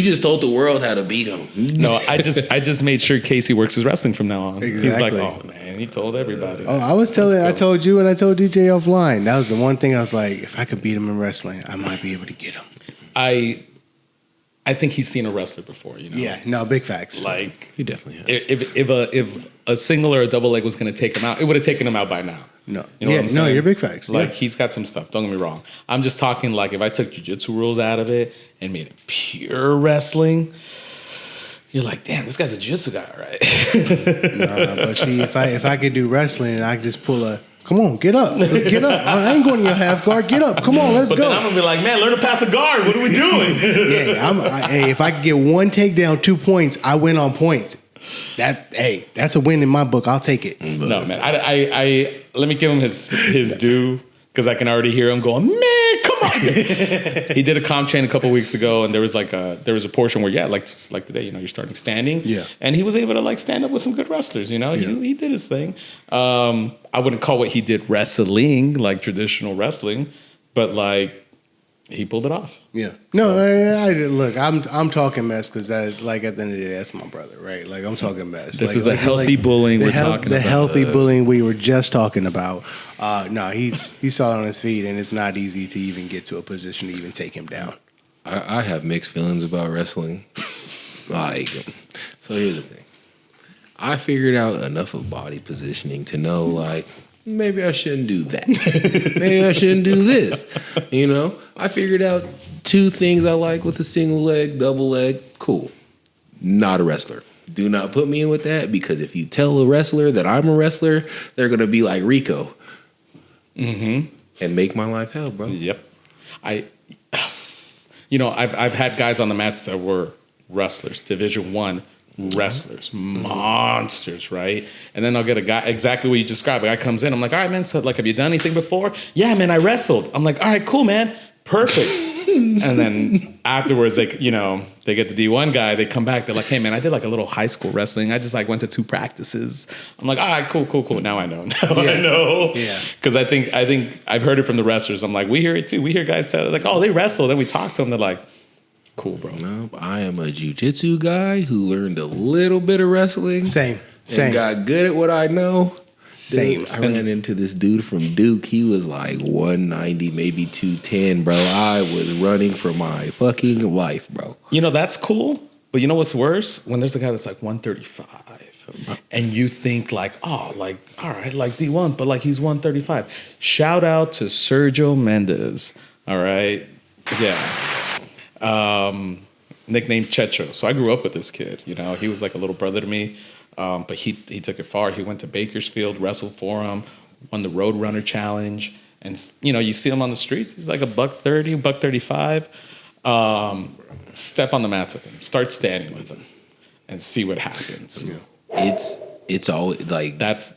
just told the world how to beat him. No, I just made sure Casey works his wrestling from now on. Exactly. He's like, oh man, he told everybody. I told you and I told DJ offline. That was the one thing I was like, if I could beat him in wrestling, I might be able to get him. I think he's seen a wrestler before, you know? Yeah, no, big facts. Like, he definitely has. If a single or a double leg was going to take him out, it would have taken him out by now. No. You know what I'm saying? No, you're big facts. Like, he's got some stuff. Don't get me wrong. I'm just talking like if I took jiu-jitsu rules out of it and made it pure wrestling, you're like, damn, this guy's a jiu-jitsu guy, right? Nah, but see, if I could do wrestling and I could just pull a, come on, get up. Let's get up. I ain't going to your half guard. Get up. Come on, let's go. But then I'm going to be like, man, learn to pass a guard. What are we doing? Hey, if I could get one takedown, 2 points, I win on points. That's a win in my book. I'll take it. No, man. I let me give him his due, because I can already hear him going, man, come on. He did a comp chain a couple weeks ago, and there was a portion where, like today, you know, you're starting standing. Yeah. And he was able to like stand up with some good wrestlers, you know. Yeah. He did his thing. I wouldn't call what he did wrestling, like traditional wrestling, but like he pulled it off. Yeah. No, look, I'm talking mess because like at the end of the day, that's my brother, right? Like I'm talking mess. This is the healthy bullying we're talking about. The healthy bullying we were just talking about. No, he's solid on his feet, and it's not easy to even get to a position to even take him down. I have mixed feelings about wrestling. Like, so here's the thing. I figured out enough of body positioning to know, like, maybe I shouldn't do that. Maybe I shouldn't do this. You know, I figured out 2 things I like with a single leg, double leg. Cool. Not a wrestler. Do not put me in with that, because if you tell a wrestler that I'm a wrestler, they're going to be like Rico. And make my life hell, bro. Yep. I've had guys on the mats that were wrestlers, Division I wrestlers, monsters, right? And then I'll get a guy, exactly what you described. A guy comes in, I'm like, all right, man, so like, have you done anything before? Yeah, man, I wrestled. I'm like, all right, cool, man. Perfect. And then afterwards, they get the D1 guy, they come back, they're like, hey, man, I did like a little high school wrestling. I just like went to 2 practices. I'm like, all right, cool. Now I know. I know. Yeah. Because I think I've heard it from the wrestlers. I'm like, we hear it too. We hear guys say, like, oh, they wrestle. Then we talk to them. They're like, cool, bro. No, I am a jiu-jitsu guy who learned a little bit of wrestling. Same. And got good at what I know. Same. Dude, I ran into this dude from Duke. He was like 190, maybe 210, bro. I was running for my fucking life, bro. You know, that's cool. But you know what's worse? When there's a guy that's like 135 and you think like, oh, like, all right, like D1, but like he's 135. Shout out to Sergio Mendes. All right. Yeah. Nicknamed Checho. So I grew up with this kid. You know, he was like a little brother to me. But he took it far. He went to Bakersfield, wrestled for him, won the Roadrunner Challenge. And, you see him on the streets. He's like a $130, $135. Step on the mats with him. Start standing with him and see what happens. Yeah. It's always like... That's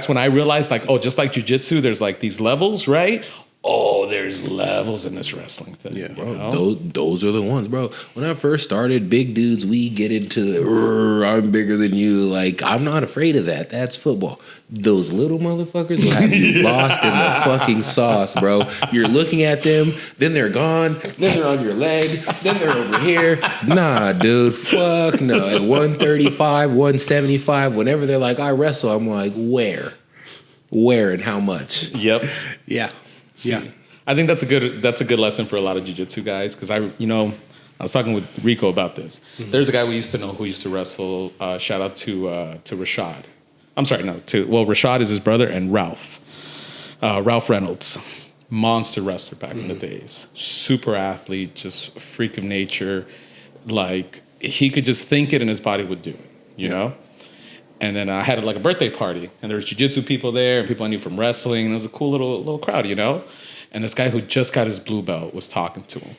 when I realized, like, oh, just like jiu-jitsu, there's like these levels, right? Oh, there's levels in this wrestling thing. Yeah, bro. Those are the ones, bro. When I first started, big dudes, we get into I'm bigger than you. Like, I'm not afraid of that. That's football. Those little motherfuckers will have you lost in the fucking sauce, bro. You're looking at them, then they're gone, then they're on your leg, then they're over here. Nah, dude, fuck no. At 135, 175, whenever they're like, I wrestle, I'm like, where? Where and how much? Yep. Yeah. Yeah, I think that's a good lesson for a lot of jiu-jitsu guys, because I was talking with Rico about this. Mm-hmm. There's a guy we used to know who used to wrestle. Shout out to Rashad. I'm sorry, no. Rashad is his brother, and Ralph Reynolds, monster wrestler back in the days, super athlete, just a freak of nature. Like, he could just think it and his body would do it. You know. And then I had like a birthday party, and there was jiu-jitsu people there, and people I knew from wrestling, and it was a cool little crowd, And this guy who just got his blue belt was talking to him,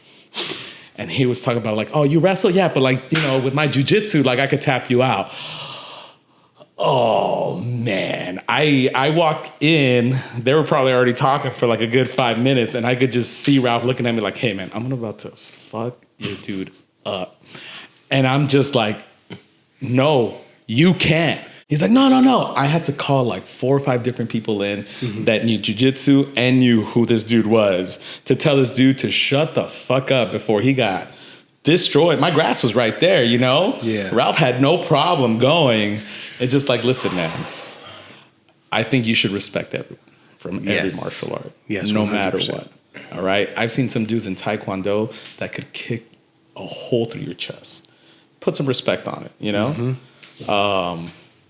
and he was talking about like, oh, you wrestle, yeah, but like, with my jiu-jitsu, like I could tap you out. Oh man, I walked in, they were probably already talking for like a good 5 minutes, and I could just see Ralph looking at me like, hey man, I'm about to fuck your dude up, and I'm just like, no, you can't. He's like, no. I had to call like 4 or 5 different people in that knew jiu-jitsu and knew who this dude was to tell this dude to shut the fuck up before he got destroyed. My grass was right there, Yeah. Ralph had no problem going. It's just like, listen, man, I think you should respect everyone from every martial art. Yes, no 100%. matter what. All right? I've seen some dudes in Taekwondo that could kick a hole through your chest. Put some respect on it,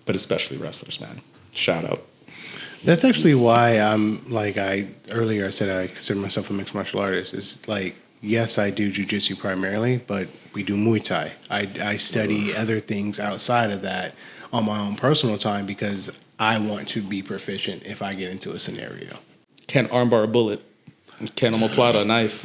But especially wrestlers, man. Shout out. That's actually why earlier I said I consider myself a mixed martial artist. It's like, yes, I do jiu-jitsu primarily, but we do Muay Thai. I study other things outside of that on my own personal time because I want to be proficient if I get into a scenario. Can't armbar a bullet. Can't omoplata a knife.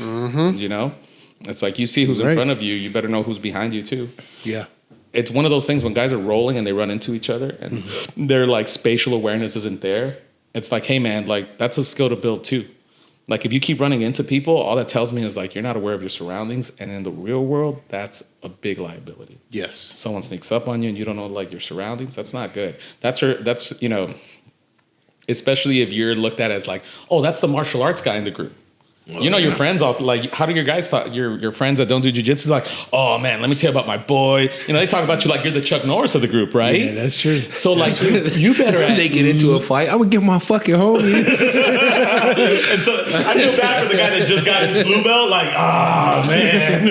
It's like, you see who's in front of you, you better know who's behind you too. Yeah. It's one of those things when guys are rolling and they run into each other and their like spatial awareness isn't there. It's like, hey man, like that's a skill to build too. Like if you keep running into people, all that tells me is like you're not aware of your surroundings, and in the real world, that's a big liability. Yes. Someone sneaks up on you and you don't know like your surroundings. That's not good. That's especially if you're looked at as like, oh, that's the martial arts guy in the group. Your friends all like, how do your guys talk? Your friends that don't do jiu-jitsu like, oh man, let me tell you about my boy. They talk about you like you're the Chuck Norris of the group, right? Yeah, that's true. So like, you better. They get into a fight, I would get my fucking homie. And so I feel bad for the guy that just got his blue belt. Like, man.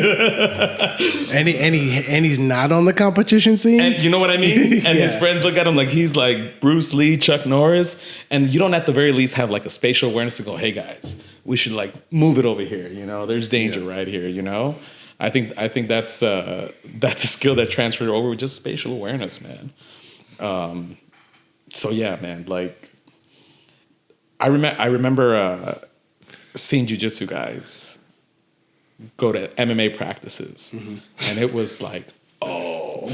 and he's not on the competition scene. And you know what I mean? And his friends look at him like he's like Bruce Lee, Chuck Norris. And you don't at the very least have like a spatial awareness to go, hey guys, we should like move it over here. You know, there's danger right here. You know, I think that's a skill that transferred over with just spatial awareness, man. So yeah, man, like I remember seeing jiu-jitsu guys go to MMA practices, and it was like, oh,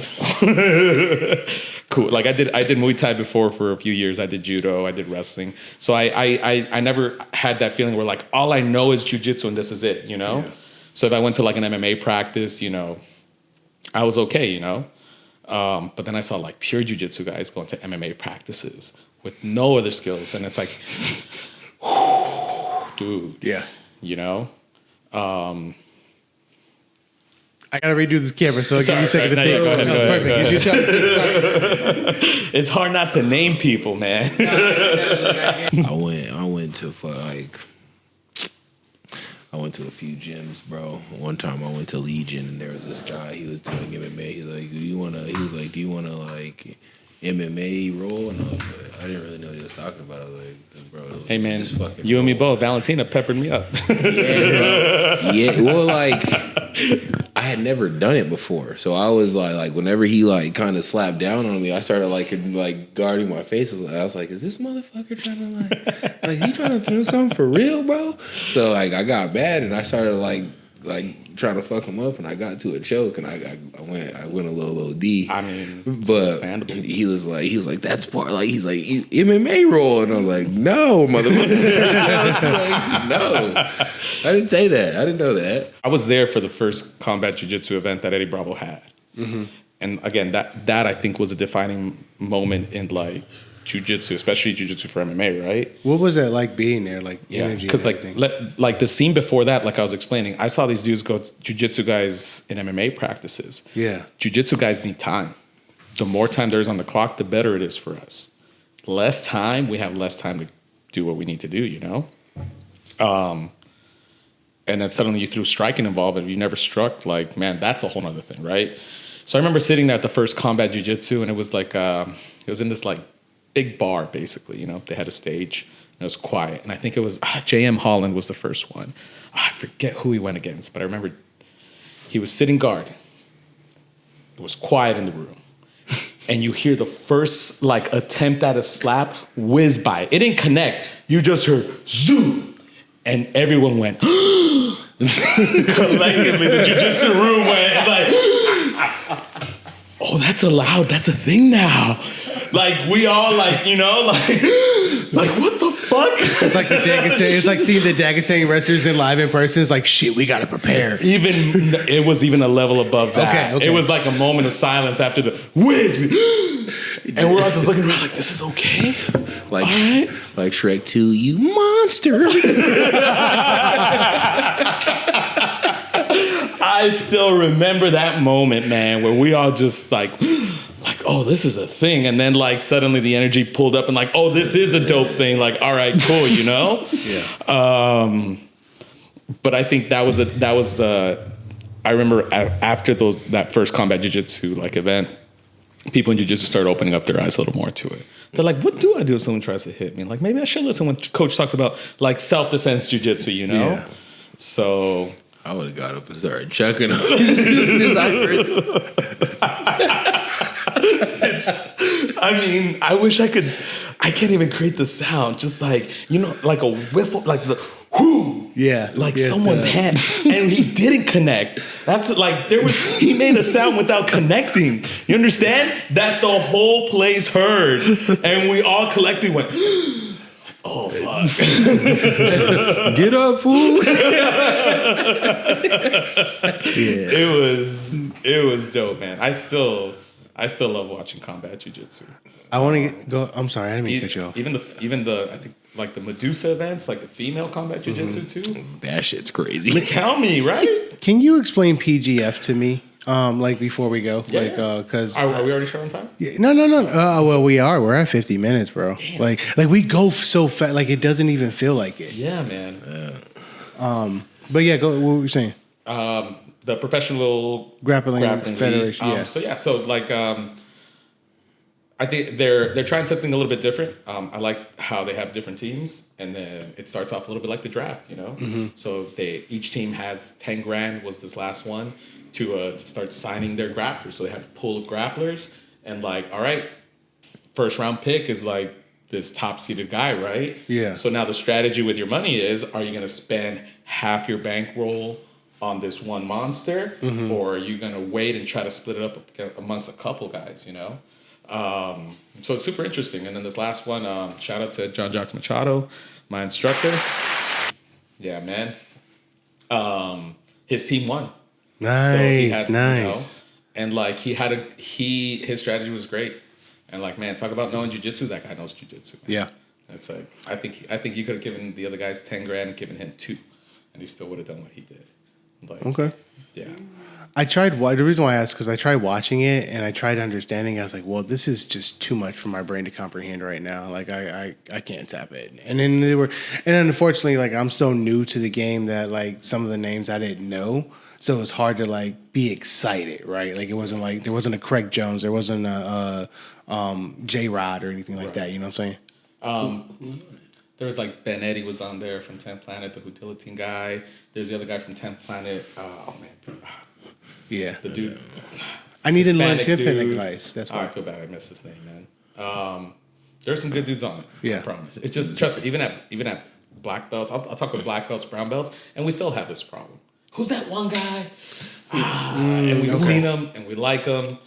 cool. Like I did Muay Thai before for a few years. I did judo. I did wrestling. So I never had that feeling where like all I know is jiu-jitsu and this is it, you know. Yeah. So if I went to like an MMA practice, you know, I was okay, you know. But then I saw like pure jiu-jitsu guys going to MMA practices with no other skills, and it's like, dude, yeah, you know. I gotta redo this camera, so I'll give you a second to think. Go ahead, That's perfect. You try to think, sorry. It's hard not to name people, man. I went to I went to a few gyms, bro. One time I went to Legion, and there was this guy. He was doing MMA. He was like, "Do you want to like MMA roll?" And I was like, I didn't really know what he was talking about. I was like, "Bro, hey man, you and me both." Valentina peppered me up. Yeah, bro. Yeah, well, like I had never done it before, so I was like whenever he like kind of slapped down on me, I started like guarding my face. I was like, "Is this motherfucker trying to like he trying to throw something for real, bro?" So like I got mad and I started like trying to fuck him up, and I got to a choke, and I went a little OD. I mean, but he was like that's part, like he's like MMA roll, and I was like, no, motherfucker. Like, no, I didn't say that. I didn't know that. I was there for the first combat jiu-jitsu event that Eddie Bravo had, and again, that I think was a defining moment in like jiu-jitsu, especially jiu-jitsu for MMA, right? What was that like being there? Like energy? Because like the scene before that, like I was explaining, I saw these dudes go jiu-jitsu guys in MMA practices. Yeah, jiu-jitsu guys need time. The more time there's on the clock, the better it is for us. Less time, we have less time to do what we need to do, you know. And then suddenly you threw striking involved, and if you never struck, like man, that's a whole other thing, right? So I remember sitting there at the first combat jiu-jitsu, and it was like it was in this like big bar, basically, you know. They had a stage, and it was quiet. And I think it was J.M. Holland was the first one. I forget who he went against, but I remember he was sitting guard. It was quiet in the room. And you hear the first, like, attempt at a slap whiz by. It didn't connect. You just heard, zoom. And everyone went, collectively, the jiu-jitsu room went, like, oh, that's allowed. That's a thing now. Like we all like, you know, like what the fuck? It's like the Dagestan. It's like seeing the Dagestan wrestlers in live in person. It's like shit. We gotta prepare. It was even a level above that. Okay. It was like a moment of silence after the whiz, and we're all just looking around like, this is okay. Like, all right. Like Shrek 2, you monster. I still remember that moment, man, where we all just like, oh, this is a thing. And then like suddenly the energy pulled up and like, oh, this is a dope thing. Like, all right, cool, you know? Yeah. But I think that was I remember after that first combat jiu-jitsu like event, people in jiu-jitsu started opening up their eyes a little more to it. They're like, what do I do if someone tries to hit me? Like, maybe I should listen when coach talks about like self-defense jiu-jitsu, you know? Yeah. So I would have got up and started chucking up as soon as I heard I mean, I wish I could. I can't even create the sound. Just like, you know, like a whiffle, like the whoo. Yeah. Like someone's head. And he didn't connect. That's like, he made a sound without connecting. You understand? That the whole place heard. And we all collectively went, oh, fuck. Get up, fool. It was dope, man. I still love watching combat jiu-jitsu. I want to go. I'm sorry, I didn't mean to cut you off. Even the I think like the Medusa events, like the female combat jiu-jitsu too. That shit's crazy. Tell me, right? Can you explain PGF to me? Like before we go, Yeah. because Are we already short on time? yeah, no. Well, we are. We're at 50 minutes, bro. Like we go so fast. Like it doesn't even feel like it. Yeah, man. But yeah, go. What were you saying? The professional Grappling league. Federation. Yeah. So like I think they're trying something a little bit different. I like how they have different teams, and then it starts off a little bit like the draft, you know. So each team has 10 grand was this last one to start signing their grapplers. So they have a pool of grapplers, and like, all right, first round pick is like this top seeded guy, right? Yeah. So now the strategy with your money is: are you going to spend half your bankroll on this one monster, or are you going to wait and try to split it up amongst a couple guys? You know. So it's super interesting. And then this last one, shout out to John Jacques Machado, my instructor. Yeah, man. His team won. Nice, So nice. and like his strategy was great. And like, man, talk about knowing jiu-jitsu. That guy knows jiu-jitsu. Man. Yeah. It's like I think you could have given the other guys 10 grand and given him 2, and he still would have done what he did. Like, Okay. Yeah. I tried. The reason why I asked because I tried watching it and I tried understanding. I was like, well, this is just too much for my brain to comprehend right now. Like I can't tap it. And then unfortunately, like I'm so new to the game that like some of the names I didn't know. So it was hard to like be excited, right? Like it wasn't like there wasn't a Craig Jones, there wasn't a J Rod or anything like that. You know what I'm saying? There was like Ben Eddy was on there from 10th Planet, the Hutilatin guy. There's the other guy from 10th Planet. Oh man. Yeah. The dude. I needed to learn Hispanic pimping dude. advice. That's Oh, why. I feel bad I missed his name, man. There's some good dudes on it. Yeah. I promise. It's just trust me. Even at black belts, I'll talk with black belts, brown belts, and we still have this problem. Who's that one guy? And we've seen him and we like him,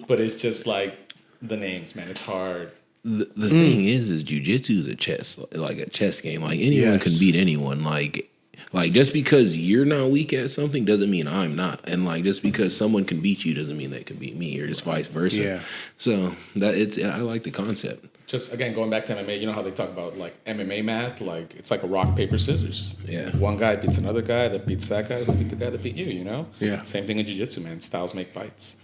but it's just like the names, man. It's hard. The thing is jiu-jitsu is a chess game. Like anyone can beat anyone. Like just because you're not weak at something doesn't mean I'm not. And like just because someone can beat you doesn't mean they can beat me, or just vice versa. Yeah. So I like the concept. Just again going back to MMA, you know how they talk about like MMA math, like it's like a rock paper scissors. Yeah. One guy beats another guy that beats that guy who beat the guy that beat you. You know. Yeah. Same thing in jiu-jitsu, man. Styles make fights.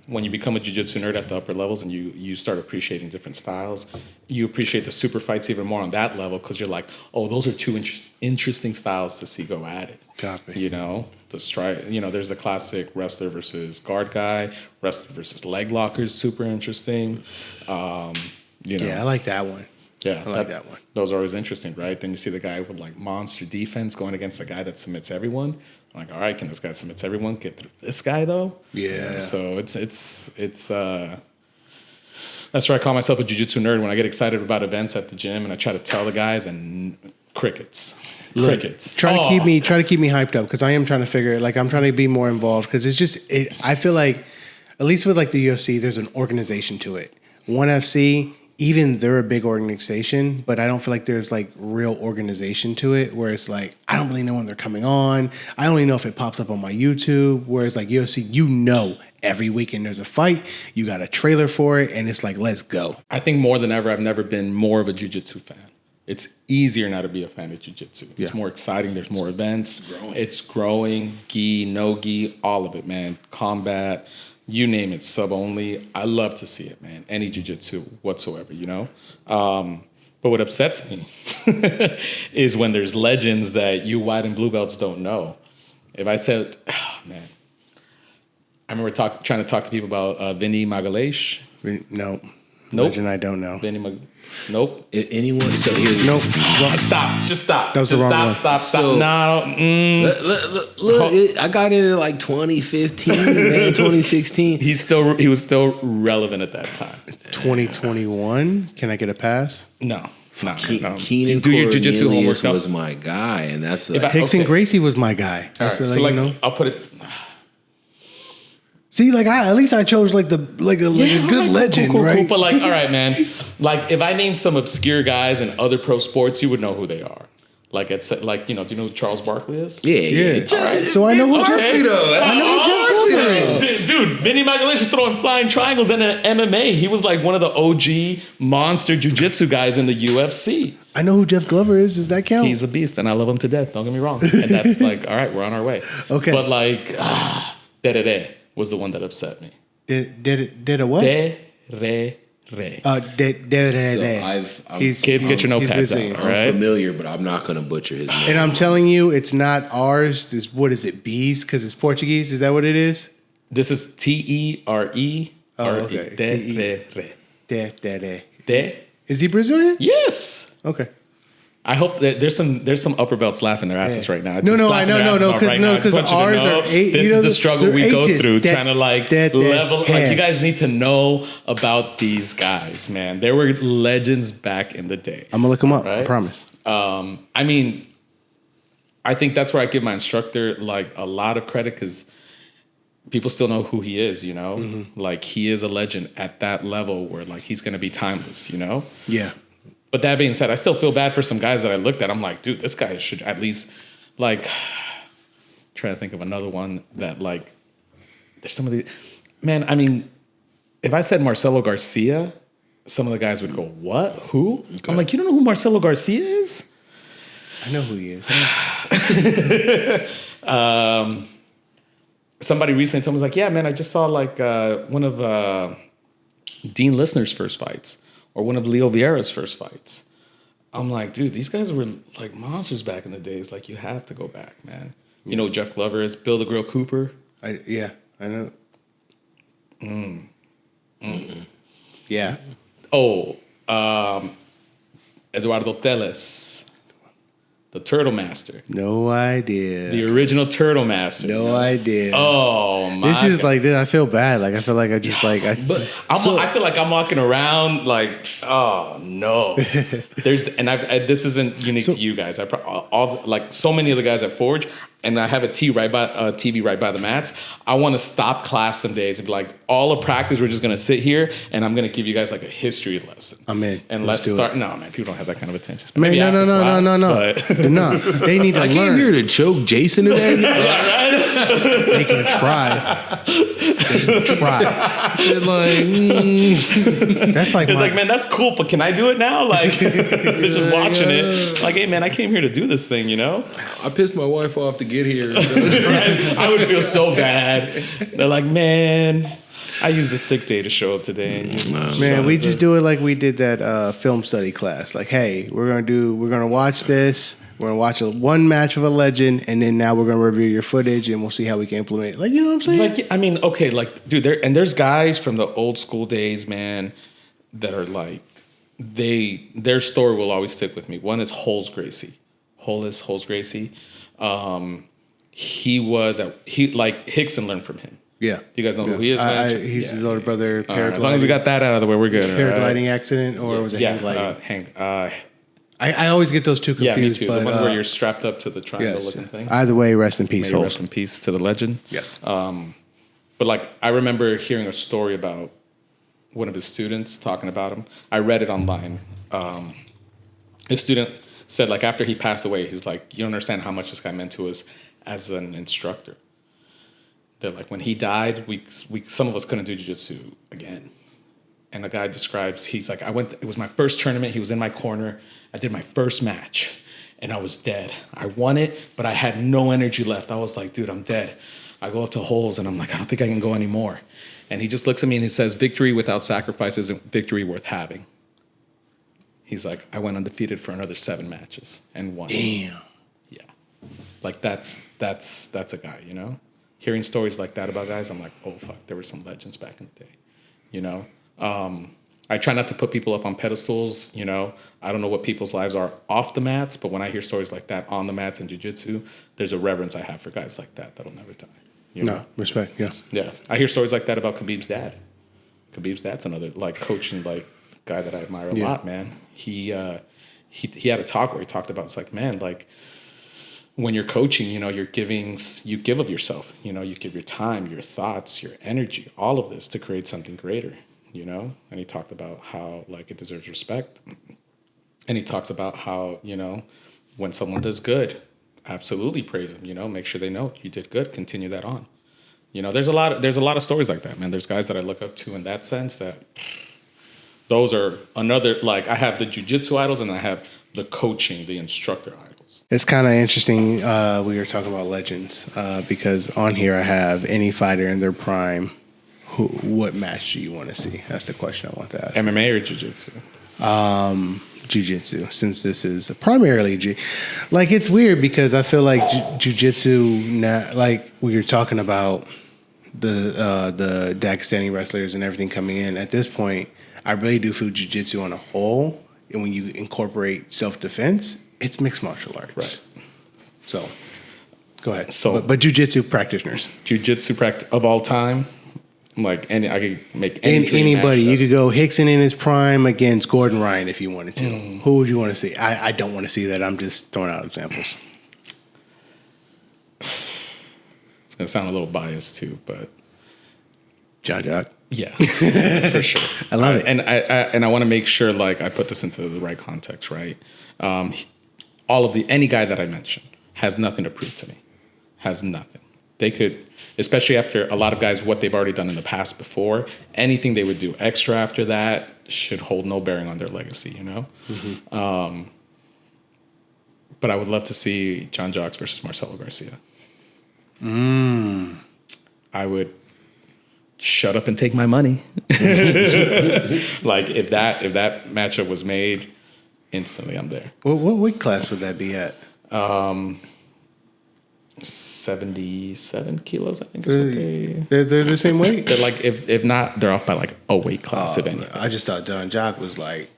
When you become a jiu-jitsu nerd at the upper levels and you start appreciating different styles, you appreciate the super fights even more on that level because you're like, oh, those are two interesting styles to see go at it. Copy. You know, there's the classic wrestler versus guard guy, wrestler versus leg lockers, super interesting. Yeah, I like that one. Yeah, I like that one. Those are always interesting, right? Then you see the guy with like monster defense going against the guy that submits everyone. Like, all right, can this guy submits everyone get through this guy though? Yeah. So it's that's why I call myself a jiu-jitsu nerd when I get excited about events at the gym and I try to tell the guys and crickets. Try to keep me hyped up because I am trying to figure it. Like I'm trying to be more involved because it's just I feel like at least with like the UFC, there's an organization to it. ONE FC, even they're a big organization, but I don't feel like there's like real organization to it where it's like, I don't really know when they're coming on. I only know if it pops up on my YouTube. Whereas like UFC, you know, every weekend there's a fight, you got a trailer for it, and it's like, let's go. I think more than ever, I've never been more of a jiu-jitsu fan. It's easier now to be a fan of jiu-jitsu. It's more exciting. There's more events. It's growing. Gi, no gi, all of it, man. Combat. You name it, sub only. I love to see it, man. Any jiu-jitsu whatsoever, you know? But what upsets me is when there's legends that you white and blue belts don't know. If I said, oh, man. I remember trying to talk to people about Vinny Magalhães. Nope. Nope. Legend I don't know. Nope. Anyone? So here's Nope. Stop. Just stop. That was Just the wrong one. Stop. So- No. Look, I got in like 2015, man, 2016. He was still relevant at that time. 2021. Can I get a pass? No. Keenan Do your jiu-jitsu homework. Cornelius was my guy, and that's If I- Hickson Okay. Gracie was my guy. All That's right, the, so like, like, you know. I'll put it. See, like at least I chose like a good legend, Cool. right? But like, all right, man. Like, if I name some obscure guys in other pro sports, you would know who they are. Like, it's like, you know, do you know who Charles Barkley is? yeah. So I know who Okay. I know who Jeff Glover is. Dude, Vinny Magalhães was throwing flying triangles in MMA. He was like one of the OG monster jiu-jitsu guys in the UFC. I know who Jeff Glover is. Does that count? He's a beast, and I love him to death. Don't get me wrong. And that's like, all right, we're on our way. Okay. But like, Terere was the one that upset me. Did a what? Terere. Kids, get your notepads out. All I'm right. familiar, but I'm not gonna butcher his name. And I'm telling you, it's not ours. It's, what is it? Bees? Because it's Portuguese. Is that what it is? This is Terere. Oh, okay. Terere. Is he Brazilian? Yes. Okay. I hope that there's some upper belts laughing their asses right now. No, because ours are eight. This is the struggle we go through, trying to level. Yeah. Like, you guys need to know about these guys, man. They were legends back in the day. I'm gonna look them up. Right? I promise. I mean, I think that's where I give my instructor like a lot of credit, because people still know who he is. You know, like he is a legend at that level where like he's gonna be timeless. You know. Yeah. But that being said, I still feel bad for some guys that I looked at. I'm like, dude, this guy should at least, like, trying to think of another one that, like, there's some of the, man, I mean, if I said Marcelo Garcia, some of the guys would go, what? Who? Okay. I'm like, you don't know who Marcelo Garcia is? I know who he is. Somebody recently told me, like, yeah, man, I just saw, like, one of Dean Listener's first fights. Or one of Leo Vieira's first fights. I'm like, dude, these guys were like monsters back in the days. Like, you have to go back, man. You know who Jeff Glover is? Bill the Grill Cooper. I know. Yeah. Oh, Eduardo Teles. The Turtle Master. No idea. The original Turtle Master. No idea. Oh my! This is like this. I feel bad. Like I feel like I just like I. I feel like I'm walking around like, oh no. This isn't unique to you guys. All like so many of the guys at Forge, and I have a TV right by the mats. I want to stop class some days and be like, all of practice, we're just gonna sit here, and I'm gonna give you guys like a history lesson. I'm in. And let's start. No, man, people don't have that kind of attention. Man, no. No, they need to learn. I came here to choke Jason today. They can try. That's like, it's like, man, that's cool, but can I do it now? Like, they're just watching it. Like, hey, man, I came here to do this thing, you know? I pissed my wife off to get here. Right? I would feel so bad. They're like, man, I used the sick day to show up today. And man, we just do it like we did that film study class. Like, hey, we're gonna watch this. We're gonna watch one match of a legend, and then now we're gonna review your footage, and we'll see how we can implement it. Like, you know what I'm saying? Like, I mean, okay, like, dude, there's guys from the old school days, man, that are like, their story will always stick with me. One is Holes Gracie. Holes Gracie. Hickson learned from him. Yeah. Do you guys know who he is, man? He's his older brother. As long as we got that out of the way, we're good. Paragliding accident, or was it hang gliding? I always get those two confused. Yeah, me too. But, the one where you're strapped up to the triangle-looking thing. Either way, rest in peace. Rest in peace to the legend. Yes. But like, I remember hearing a story about one of his students talking about him. I read it online. His student said, like, after he passed away, he's like, you don't understand how much this guy meant to us as an instructor. That like when he died, we some of us couldn't do jiu-jitsu again. And the guy describes, he's like, it was my first tournament. He was in my corner. I did my first match, and I was dead. I won it, but I had no energy left. I was like, dude, I'm dead. I go up to Holes, and I'm like, I don't think I can go anymore. And he just looks at me, and he says, victory without sacrifice isn't victory worth having. He's like, I went undefeated for another 7 matches and won. Damn. Yeah. Like, that's a guy, you know? Hearing stories like that about guys, I'm like, oh, fuck, there were some legends back in the day, you know? I try not to put people up on pedestals, you know. I don't know what people's lives are off the mats, but when I hear stories like that on the mats in jiu-jitsu, there's a reverence I have for guys like that that'll never die. You know? Respect, yes. Yeah. I hear stories like that about Khabib's dad. Khabib's dad's another, like, coaching, like, guy that I admire a lot, man. He had a talk where he talked about, it's like, man, like, when you're coaching, you know, you give of yourself, you know, you give your time, your thoughts, your energy, all of this to create something greater, you know? And he talked about how, like, it deserves respect. And he talks about how, you know, when someone does good, absolutely praise them, you know, make sure they know you did good, continue that on. You know, there's a lot of stories like that, man. There's guys that I look up to in that sense that those are another, like, I have the jiu-jitsu idols and I have the coaching, the instructor idols. It's kind of interesting. We were talking about legends because on here I have any fighter in their prime. What match do you want to see? That's the question I want to ask. MMA or jiu-jitsu? Jiu-jitsu, since this is primarily like it's weird because I feel like jiu-jitsu, like we were talking about the Dagestani wrestlers and everything coming in. At this point, I really do feel jiu-jitsu on a whole, and when you incorporate self-defense, it's mixed martial arts. Right. So, go ahead. So, but jiu-jitsu practitioners, jiu-jitsu practice of all time. Like I could make anybody. You could go Hickson in his prime against Gordon Ryan if you wanted to. Who would you want to see? I don't want to see that. I'm just throwing out examples. It's gonna sound a little biased too, but John Jock. Yeah, for sure. I love it, and I want to make sure like I put this into the right context, right? Any guy that I mentioned has nothing to prove to me. Has nothing. They could, especially after a lot of guys, what they've already done in the past before, anything they would do extra after that should hold no bearing on their legacy, you know? Mm-hmm. But I would love to see John Jocks versus Marcelo Garcia. I would shut up and take my money. Like if that matchup was made, instantly I'm there. What weight class would that be at? 77 kilos, I think is what they're the same weight. They're like if not, they're off by like a weight class if anything. I just thought John Jock was like,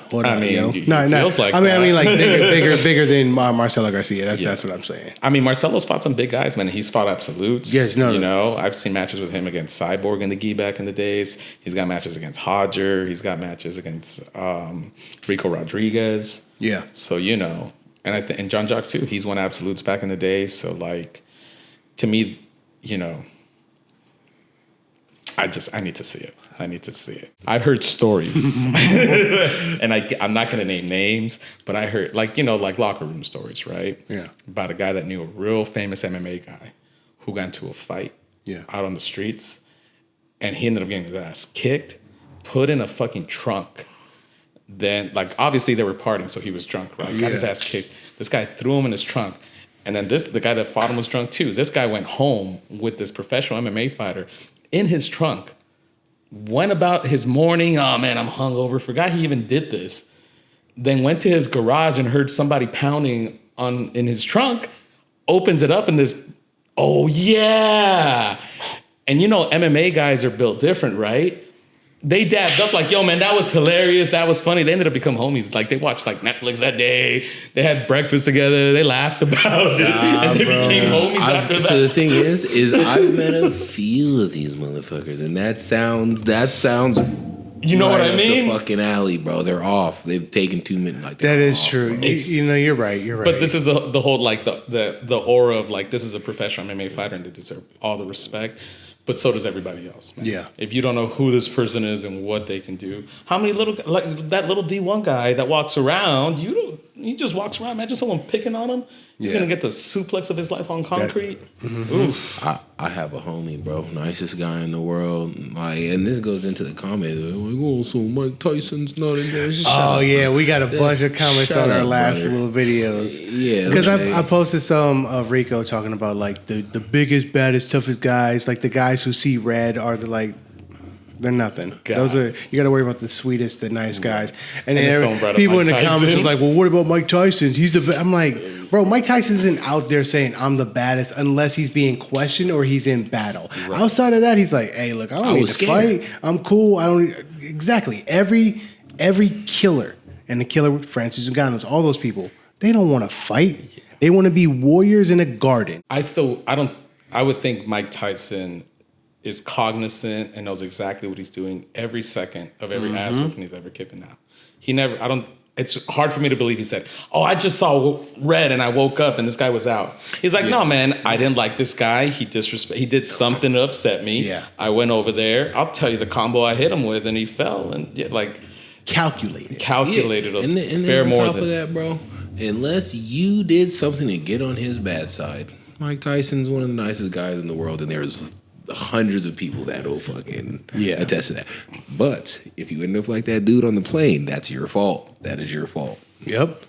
what I up, mean, yo? it No, feels like I mean like that. bigger than Marcelo Garcia. That's what I'm saying. I mean, Marcelo's fought some big guys, man. He's fought absolutes. Yes, no. You know, I've seen matches with him against Cyborg in the gi back in the days. He's got matches against Hodger. He's got matches against Rico Rodriguez. Yeah. So you know, and and John Jocks too. He's won absolutes back in the day. So like, to me, you know, I need to see it. I need to see it. I've heard stories, and I'm not going to name names, but I heard like locker room stories, right? Yeah. About a guy that knew a real famous MMA guy who got into a fight out on the streets, and he ended up getting his ass kicked, put in a fucking trunk. Then, like, obviously they were partying, so he was drunk, right? Got his ass kicked. This guy threw him in his trunk. And then the guy that fought him was drunk too. This guy went home with this professional MMA fighter in his trunk, went about his morning, oh man, I'm hungover, forgot he even did this. Then went to his garage and heard somebody pounding in his trunk, opens it up and this, oh yeah. And you know, MMA guys are built different, right? They dabbed up like, yo, man, that was hilarious. That was funny. They ended up becoming homies. Like, they watched, like, Netflix that day. They had breakfast together. They laughed about it. And they became homies after that. So the thing is I've met a few of these motherfuckers. And that sounds you know what I mean? The fucking alley, bro. They're off. They've taken 2 minutes. Like that is true. You know, you're right. But this is the whole, like, the aura of, like, this is a professional MMA fighter and they deserve all the respect. But so does everybody else, man. Yeah. If you don't know who this person is and what they can do, how many like that little D1 guy that walks around, he just walks around. Imagine someone picking on him. You're gonna get the suplex of his life on concrete. Oof. I have a homie, bro, nicest guy in the world. Like, and this goes into the comment. Like, oh, so Mike Tyson's not in there. We got a bunch of comments on our last little videos. Yeah, because I posted some of Rico talking about like the biggest, baddest, toughest guys. Like the guys who see red are they're nothing. God. Those are you got to worry about the sweetest, the nice guys. And then people people in in the comments are like, "Well, what about Mike Tyson? He's the." I'm like, bro, Mike Tyson isn't out there saying I'm the baddest unless he's being questioned or he's in battle. Right. Outside of that, he's like, "Hey, look, I don't need to fight. I'm cool. I don't exactly every killer and the killer Francis Ngannou's, all those people, they don't want to fight. They want to be warriors in a garden. I would think Mike Tyson is cognizant and knows exactly what he's doing every second of every ass whooping he's ever kicking out. It's hard for me to believe he said, oh, I just saw red and I woke up and this guy was out. He's like, no, man, I didn't like this guy. He did something to upset me. Yeah. I went over there. I'll tell you the combo I hit him with and he fell and Calculated. And then on top of that, bro, unless you did something to get on his bad side, Mike Tyson's one of the nicest guys in the world, and there's hundreds of people that'll fucking attest to that. But if you end up like that dude on the plane, that's your fault. That is your fault. Yep.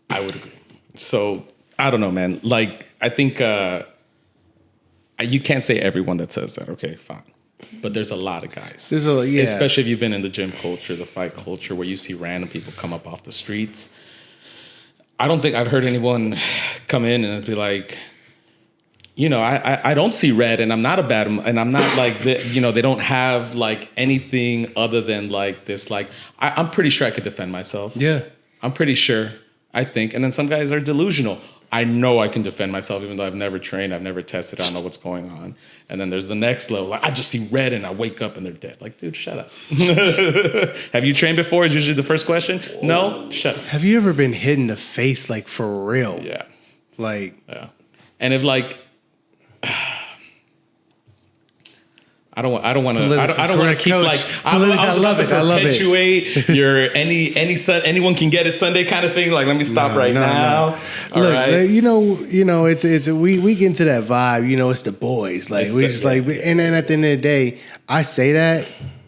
I would agree. So I don't know, man. Like, I think you can't say everyone that says that. Okay, fine. But there's a lot of guys. Especially if you've been in the gym culture, the fight culture, where you see random people come up off the streets. I don't think I've heard anyone come in and be like, I don't see red, and I'm not a bad, and I'm not like, they don't have like anything other than like this. Like, I'm pretty sure I could defend myself. Yeah. I'm pretty sure, I think. And then some guys are delusional. I know I can defend myself, even though I've never trained, I've never tested, I don't know what's going on. And then there's the next level. Like, I just see red and I wake up and they're dead. Like, dude, shut up. Have you trained before? Is usually the first question. No? Shut up. Have you ever been hit in the face, like, for real? Yeah. Like. Yeah. And if like, I don't want to keep coach. Like I was about to perpetuate your anyone can get it Sunday kind of thing. Like, let me stop now. No. All Look, right. It's we get into that vibe. It's the boys. Like, and then at the end of the day, I say that,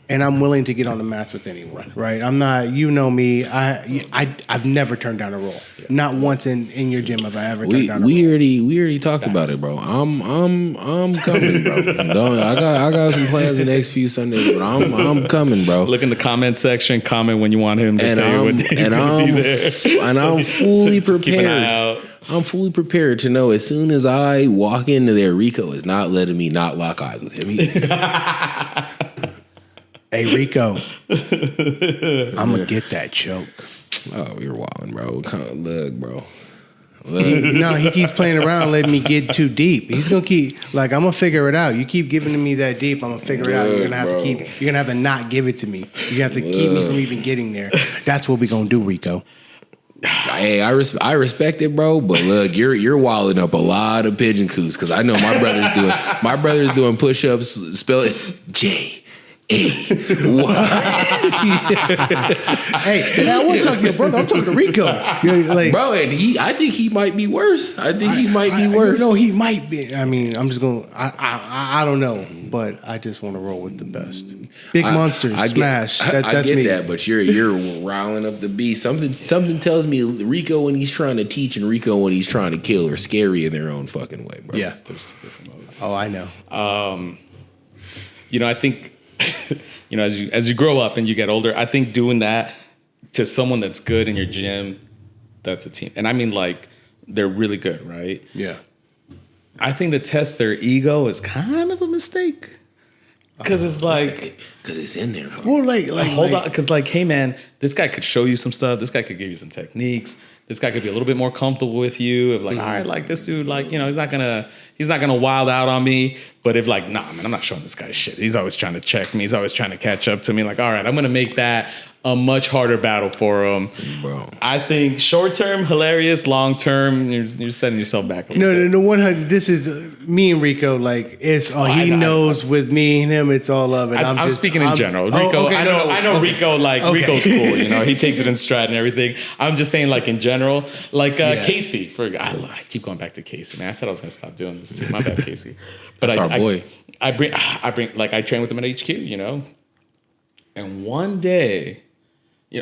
and I'm willing to get on the mats with anyone. Right? I'm not. You know me. I've never turned down a roll. Yeah. Not once in your gym have I ever turned down a roll. We already talked about it, bro. I'm coming, bro. I got some plans the next few Sundays, but I'm coming, bro. Look in the comment section. Comment when you want him to tell you what day he's gonna be there. And I'm fully prepared. Keep an eye out. I'm fully prepared to know as soon as I walk into there, Rico is not letting me not lock eyes with him. Hey, Rico, I'm going to get that choke. Oh, you're wilding, bro. Look, bro. He keeps playing around, letting me get too deep. He's going to keep, like, I'm going to figure it out. You keep giving me that deep, I'm going to figure it out. You're going to have to not give it to me. You're going to have to keep me from even getting there. That's what we're going to do, Rico. Hey, I respect it, bro. But look, you're wilding up a lot of pigeon coos because I know my brother's doing push-ups. Spell it J. What? Hey, I want to talk to your brother. I'm talking to Rico. Like, bro, and I think he might be worse. He might be worse. No, he might be. I mean, I'm just going. I don't know, but I just want to roll with the best. Big monsters, smash. That's get me. That, but you're riling up the beast. Something tells me Rico when he's trying to teach and Rico when he's trying to kill are scary in their own fucking way, bro. Yeah, there's different modes. Oh, I know. I think. As you grow up and you get older, I think doing that to someone that's good in your gym, that's a team. And I mean, like, they're really good, right? Yeah. I think to test their ego is kind of a mistake. Because it's like... Because it's in there. Well, like hold on. Because, like, hey, man, this guy could show you some stuff. This guy could give you some techniques. This guy could be a little bit more comfortable with you. If, like, all right, like, this dude, like, he's not gonna wild out on me. But if, like, nah, man, I'm not showing this guy shit. He's always trying to check me. He's always trying to catch up to me. Like, all right, I'm gonna make that a much harder battle for him. Bro. I think short term, hilarious. Long term, you're setting yourself back a little bit. No, 100. This is me and Rico. Like, it's he knows with me and him, it's all love it. I'm speaking in general. Rico, okay, I know Rico. Like, okay. Rico's cool. He takes it in stride and everything. I'm just saying, like, in general, like Casey. I keep going back to Casey. Man, I said I was gonna stop doing this too. My bad, Casey. But that's our boy. I bring like I train with him at HQ. And one day.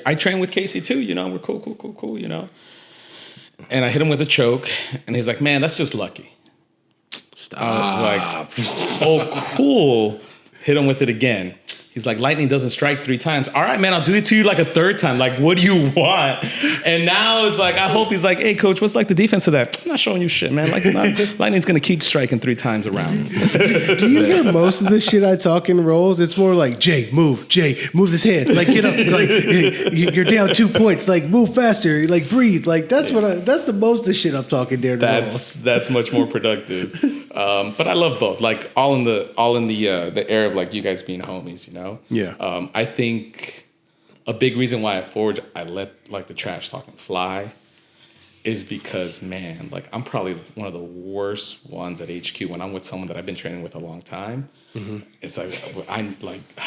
I train with Casey too, we're cool, And I hit him with a choke, and he's like, man, that's just lucky. Stop. I was like, oh, cool. Hit him with it again. He's like, lightning doesn't strike 3 times. All right, man, I'll do it to you like a 3rd time. Like, what do you want? And now it's like, I hope he's like, hey, coach, what's like the defense of that? I'm not showing you shit, man. Like, lightning's going to keep striking 3 times around. Do you hear most of the shit I talk in rolls? It's more like, Jay, move his head. Like, get up. Like, you're down 2 points. Like, move faster. Like, breathe. Like, that's the most of the shit I'm talking there. That's much more productive. But I love both. Like, all in the air of, like, you guys being homies, Yeah. I think a big reason why at Forge I let, like, the trash talking fly is because, man, like, I'm probably one of the worst ones at HQ when I'm with someone that I've been training with a long time. Mm-hmm. It's like,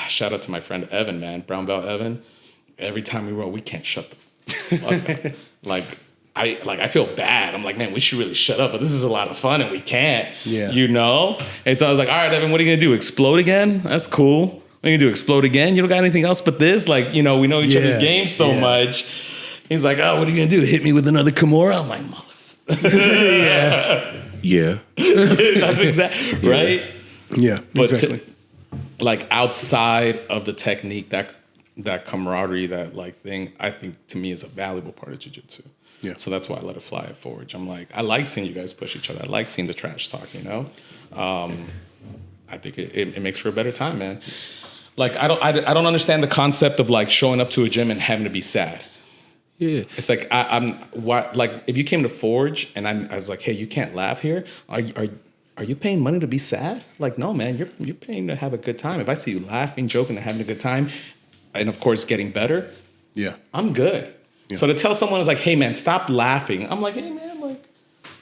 shout out to my friend Evan, man, Brown Belt Evan. Every time we roll, we can't shut the fuck up. I feel bad. I'm like, man, we should really shut up, but this is a lot of fun and we can't, And so I was like, all right, Evan, what are you going to do? Explode again? That's cool. What are you going to do? Explode again? You don't got anything else but this? Like, we know each other's games so much. He's like, oh, what are you going to do? Hit me with another Kimura? I'm like, motherfucker. Yeah. That's exactly right. Yeah, But exactly. like outside of the technique, that camaraderie, that like thing, I think to me is a valuable part of jiu-jitsu. Yeah. So that's why I let it fly at Forge. I'm like, I like seeing you guys push each other. I like seeing the trash talk, you know? I think it makes for a better time, man. Like, I don't understand the concept of like showing up to a gym and having to be sad. Yeah. It's like, I'm what, like if you came to Forge and I was like, hey, you can't laugh here. Are you paying money to be sad? Like, no, man, you're paying to have a good time. If I see you laughing, joking, and having a good time, and of course getting better, Yeah. I'm good. Yeah. So to tell someone is like, hey man, stop laughing. I'm like, hey man, like,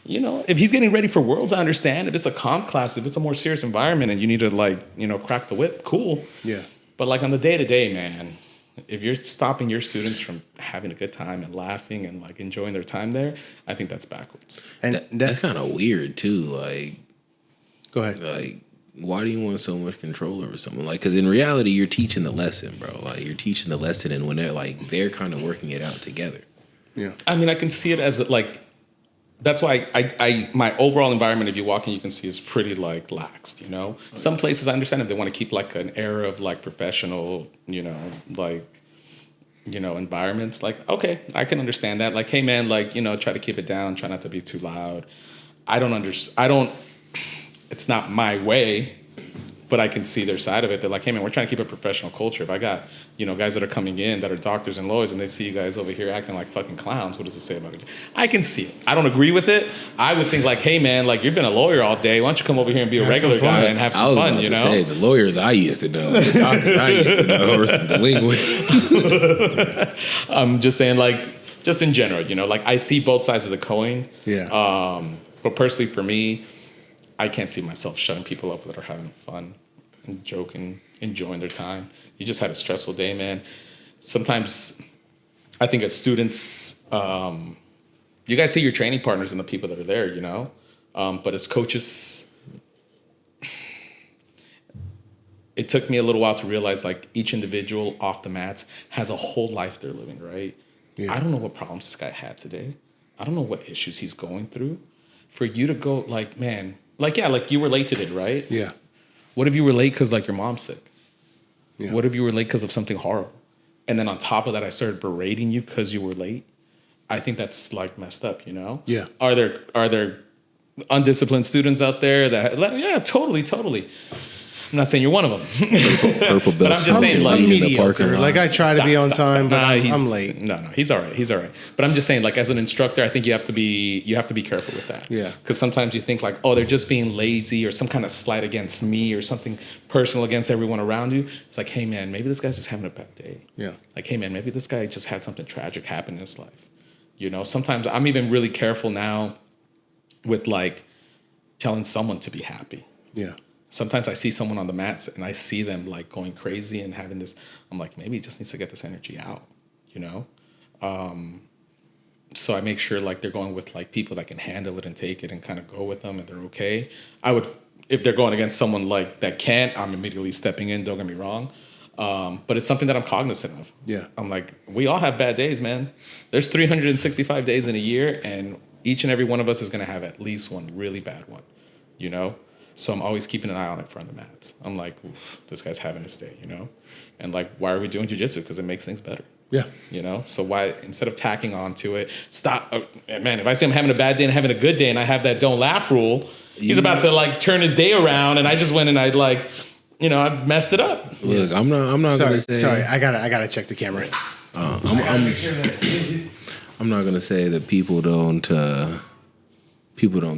you know, if he's getting ready for Worlds, I understand. If it's a comp class, if it's a more serious environment and you need to like, you know, crack the whip, cool. Yeah. But like on the day to day, man, if you're stopping your students from having a good time and laughing and like enjoying their time there, I think that's backwards. And That's kind of weird too. Like, go ahead. why do you want so much control over someone? Like, because in reality, you're teaching the lesson, bro. Like, you're teaching the lesson, and when they're kind of working it out together. Yeah. I mean, I can see it as like, that's why I my overall environment, if you walk in, you can see is pretty like laxed, you know? Some places I understand if they want to keep like an air of like professional, you know, like, you know, environments, like, okay, I can understand that. Like, hey man, like, you know, try to keep it down, try not to be too loud. It's not my way, but I can see their side of it. They're like, hey man, we're trying to keep a professional culture. If I got, you know, guys that are coming in that are doctors and lawyers and they see you guys over here acting like fucking clowns, what does it say about it? I can see it. I don't agree with it. I would think like, hey man, like you've been a lawyer all day. Why don't you come over here and be a regular guy and have some fun, you know? Say, the lawyers I used to know, the doctors I used to know were some delinquent. I'm just saying like, just in general, you know, like I see both sides of the coin. Yeah. But personally for me, I can't see myself shutting people up that are having fun and joking, enjoying their time. You just had a stressful day, man. Sometimes I think as students, you guys see your training partners and the people that are there, you know? But as coaches, it took me a little while to realize like each individual off the mats has a whole life they're living, right? Yeah. I don't know what problems this guy had today. I don't know what issues he's going through. For you to go like, man, like, yeah, like you were late today, right? Yeah. What if you were late because like your mom's sick? Yeah. What if you were late because of something horrible? And then on top of that, I started berating you because you were late. I think that's like messed up, you know? Yeah. Are there undisciplined students out there that, yeah, totally. I'm not saying you're one of them. Purple belt. But I'm just saying, like, in the mediocre. parking lot. Like I try to be on time, but I'm late. No, he's all right. But I'm just saying, like, as an instructor, I think you have to be careful with that. Yeah. Because sometimes you think like, oh, they're just being lazy or some kind of slight against me or something personal against everyone around you. It's like, hey man, maybe this guy's just having a bad day. Yeah. Like, hey man, maybe this guy just had something tragic happen in his life. You know, sometimes I'm even really careful now with like telling someone to be happy. Yeah. Sometimes I see someone on the mats and I see them like going crazy and having this, I'm like, maybe he just needs to get this energy out, you know? So I make sure like they're going with like people that can handle it and take it and kind of go with them and they're okay. If they're going against someone like that can't, I'm immediately stepping in, don't get me wrong. But it's something that I'm cognizant of. Yeah. I'm like, we all have bad days, man. There's 365 days in a year and each and every one of us is going to have at least one really bad one, you know? So I'm always keeping an eye on it from the mats. I'm like, oof, this guy's having his day, you know? And like, why are we doing jiu-jitsu? Because it makes things better. Yeah. You know? So why, instead of tacking onto it, stop. Man, if I see him having a bad day and having a good day and I have that don't laugh rule, he's about to like turn his day around and I just went and I like, you know, I messed it up. Look, I'm not gonna say. Sorry, I gotta check the camera. I'm not gonna say that people don't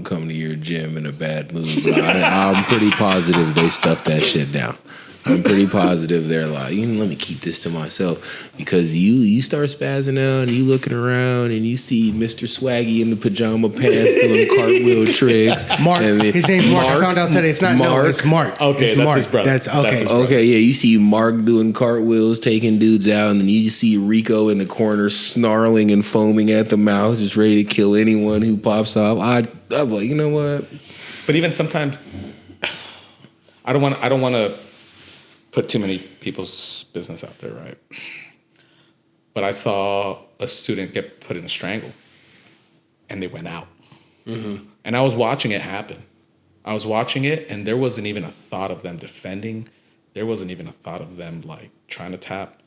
come to your gym in a bad mood, but I'm pretty positive they stuff that shit down. I'm pretty positive they're like, let me keep this to myself, because you start spazzing out and you looking around and you see Mr. Swaggy in the pajama pants doing cartwheel tricks. Mark, his name's Mark. I found out today. It's not Mark. No, it's Mark. Okay, it's that's Mark. his brother. That's okay. That's his brother. Okay, yeah, you see Mark doing cartwheels, taking dudes out, and then you see Rico in the corner snarling and foaming at the mouth, just ready to kill anyone who pops off. I'm like, you know what? But even sometimes, I don't want to put too many people's business out there, right? But I saw a student get put in a strangle, and they went out. And I was watching it happen. I was watching it, and there wasn't even a thought of them defending. There wasn't even a thought of them like trying to tap.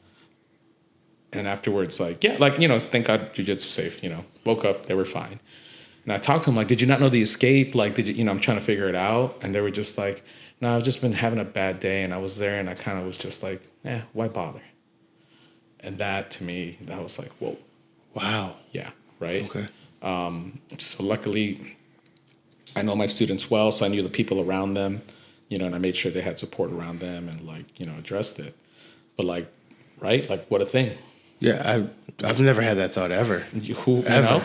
And afterwards, like, yeah, like, you know, thank God jiu-jitsu safe, you know, woke up, they were fine. And I talked to them like, did you not know the escape? Like, did you, you know, I'm trying to figure it out. And they were just like, no, I've just been having a bad day. And I was there and I kind of was just like, why bother? And that to me, that was like, whoa. Wow. Yeah. Right. Okay. So luckily I know my students well. So I knew the people around them, you know, and I made sure they had support around them and like, you know, addressed it. But like, right. Like what a thing. Yeah. I've never had that thought ever. You know?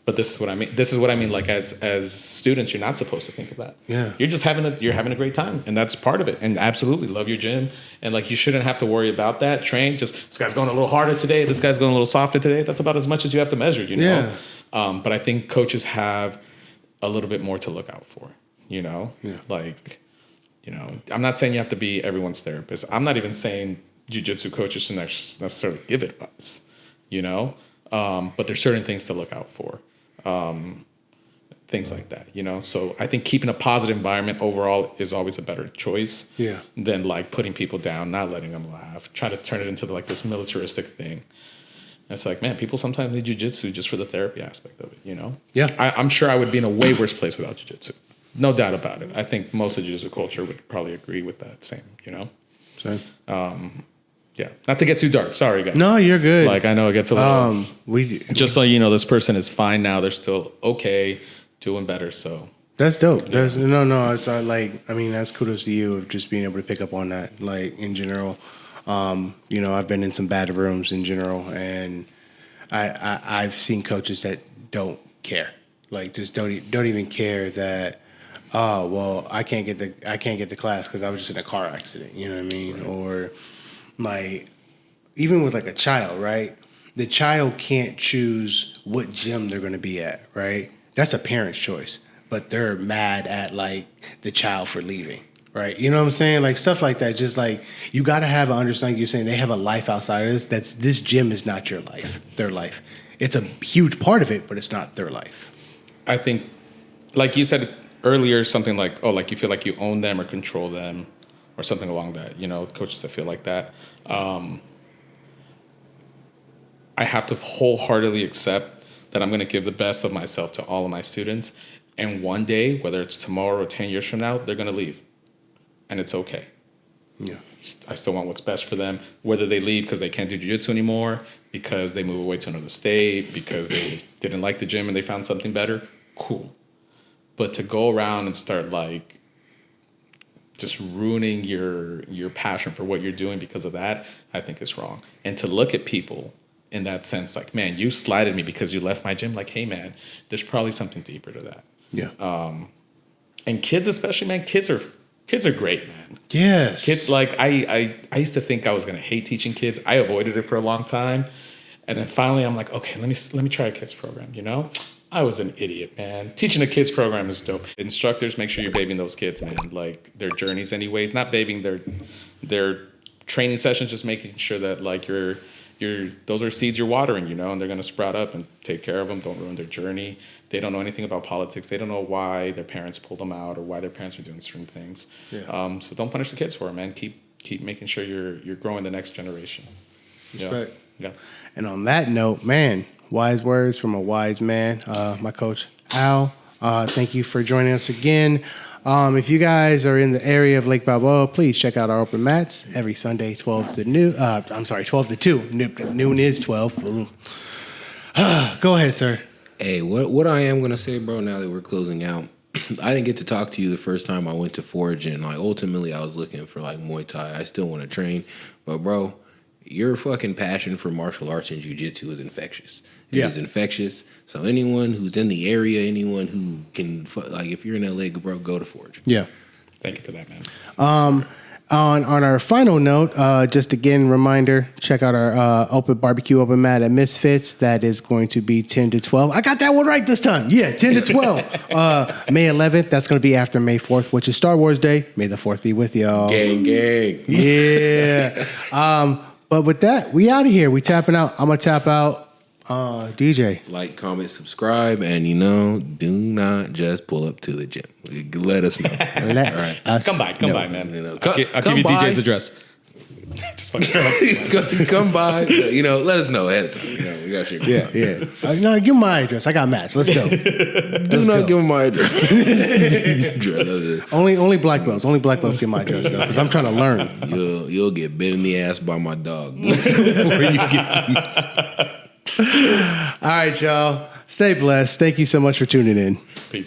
But this is what I mean. This is what I mean. Like as students, you're not supposed to think of that. Yeah. You're just having a great time, and that's part of it. And absolutely love your gym, and like you shouldn't have to worry about that. Train. Just this guy's going a little harder today. This guy's going a little softer today. That's about as much as you have to measure. You know. Yeah. But I think coaches have a little bit more to look out for. You know. Yeah. Like, you know, I'm not saying you have to be everyone's therapist. I'm not even saying jiu-jitsu coaches should necessarily give advice. You know. But there's certain things to look out for. Things like that, you know? So I think keeping a positive environment overall is always a better choice than like putting people down, not letting them laugh, try to turn it into like this militaristic thing. And it's like, man, people sometimes need jiu-jitsu just for the therapy aspect of it, you know? Yeah. I'm sure I would be in a way worse place without jiu-jitsu. No doubt about it. I think most of jiu-jitsu culture would probably agree with that same, you know? Same. Yeah, not to get too dark. Sorry, guys. No, you're good. Like I know it gets a little. Just so you know, this person is fine now. They're still okay, doing better. So that's dope. That's no. It's not like, I mean, that's kudos to you of just being able to pick up on that. Like in general, you know, I've been in some bad rooms in general, and I've seen coaches that don't care. Like just don't even care that. Oh well, I can't get the class because I was just in a car accident. You know what I mean? Or like, even with like a child, right? The child can't choose what gym they're going to be at, right? That's a parent's choice, but they're mad at like the child for leaving, right? You know what I'm saying? Like stuff like that. Just like you got to have an understanding. You're saying they have a life outside of this. This gym is not your life, their life. It's a huge part of it, but it's not their life. I think, like you said earlier, something like, oh, like you feel like you own them or control them, or something along that, you know, coaches that feel like that. I have to wholeheartedly accept that I'm going to give the best of myself to all of my students. And one day, whether it's tomorrow or 10 years from now, they're going to leave. And it's okay. Yeah. I still want what's best for them. Whether they leave because they can't do jiu-jitsu anymore, because they move away to another state, because they didn't like the gym and they found something better, cool. But to go around and start like, just ruining your passion for what you're doing because of that, I think is wrong. And to look at people in that sense, like, man, you slighted me because you left my gym. Like, hey, man, there's probably something deeper to that. Yeah. And kids, especially, man, kids are great, man. Yes. Kids, like, I used to think I was gonna hate teaching kids. I avoided it for a long time, and then finally, I'm like, okay, let me try a kids program. You know. I was an idiot, man. Teaching a kids program is dope. Instructors, make sure you're babying those kids, man. Like their journeys anyways, not babying their training sessions, just making sure that like those are seeds you're watering, you know, and they're going to sprout up and take care of them. Don't ruin their journey. They don't know anything about politics. They don't know why their parents pulled them out or why their parents are doing certain things. Yeah. So don't punish the kids for it, man. Keep making sure you're growing the next generation. Respect. Yeah. And on that note, man, wise words from a wise man, my coach, Al. Thank you for joining us again. If you guys are in the area of Lake Balboa, please check out our open mats every Sunday, 12 to 2. Noon is 12. Go ahead, sir. Hey, what I am going to say, bro, now that we're closing out, I didn't get to talk to you the first time I went to Forge, and like ultimately I was looking for like Muay Thai. I still want to train, but bro, your fucking passion for martial arts and jiu-jitsu is infectious. It is infectious. So anyone who's in the area, anyone who can, like if you're in LA, bro, go to Forge. Yeah. Thank you for that, man. On our final note, just again, reminder, check out our open barbecue open mat at Misfits. That is going to be 10 to 12. I got that one right this time. Yeah, 10 to 12. May 11th, that's going to be after May 4th, which is Star Wars Day. May the 4th be with y'all. Gang, gang. Yeah. But with that, we out of here. We tapping out. I'm going to tap out. DJ. Like, comment, subscribe, and do not just pull up to the gym. Let us know. Let us Come by, know. man. I'll I'll give you by. DJ's address. Just fucking around. Just come by. Let us know ahead of time. We got shit. Yeah. No, give him my address. I got Matt's. Let's go. Do not give him my address. Only black belts. Only black belts get my address though, because I'm trying to learn. You'll get bit in the ass by my dog before you get to me. All right, y'all. Stay blessed. Thank you so much for tuning in. Peace.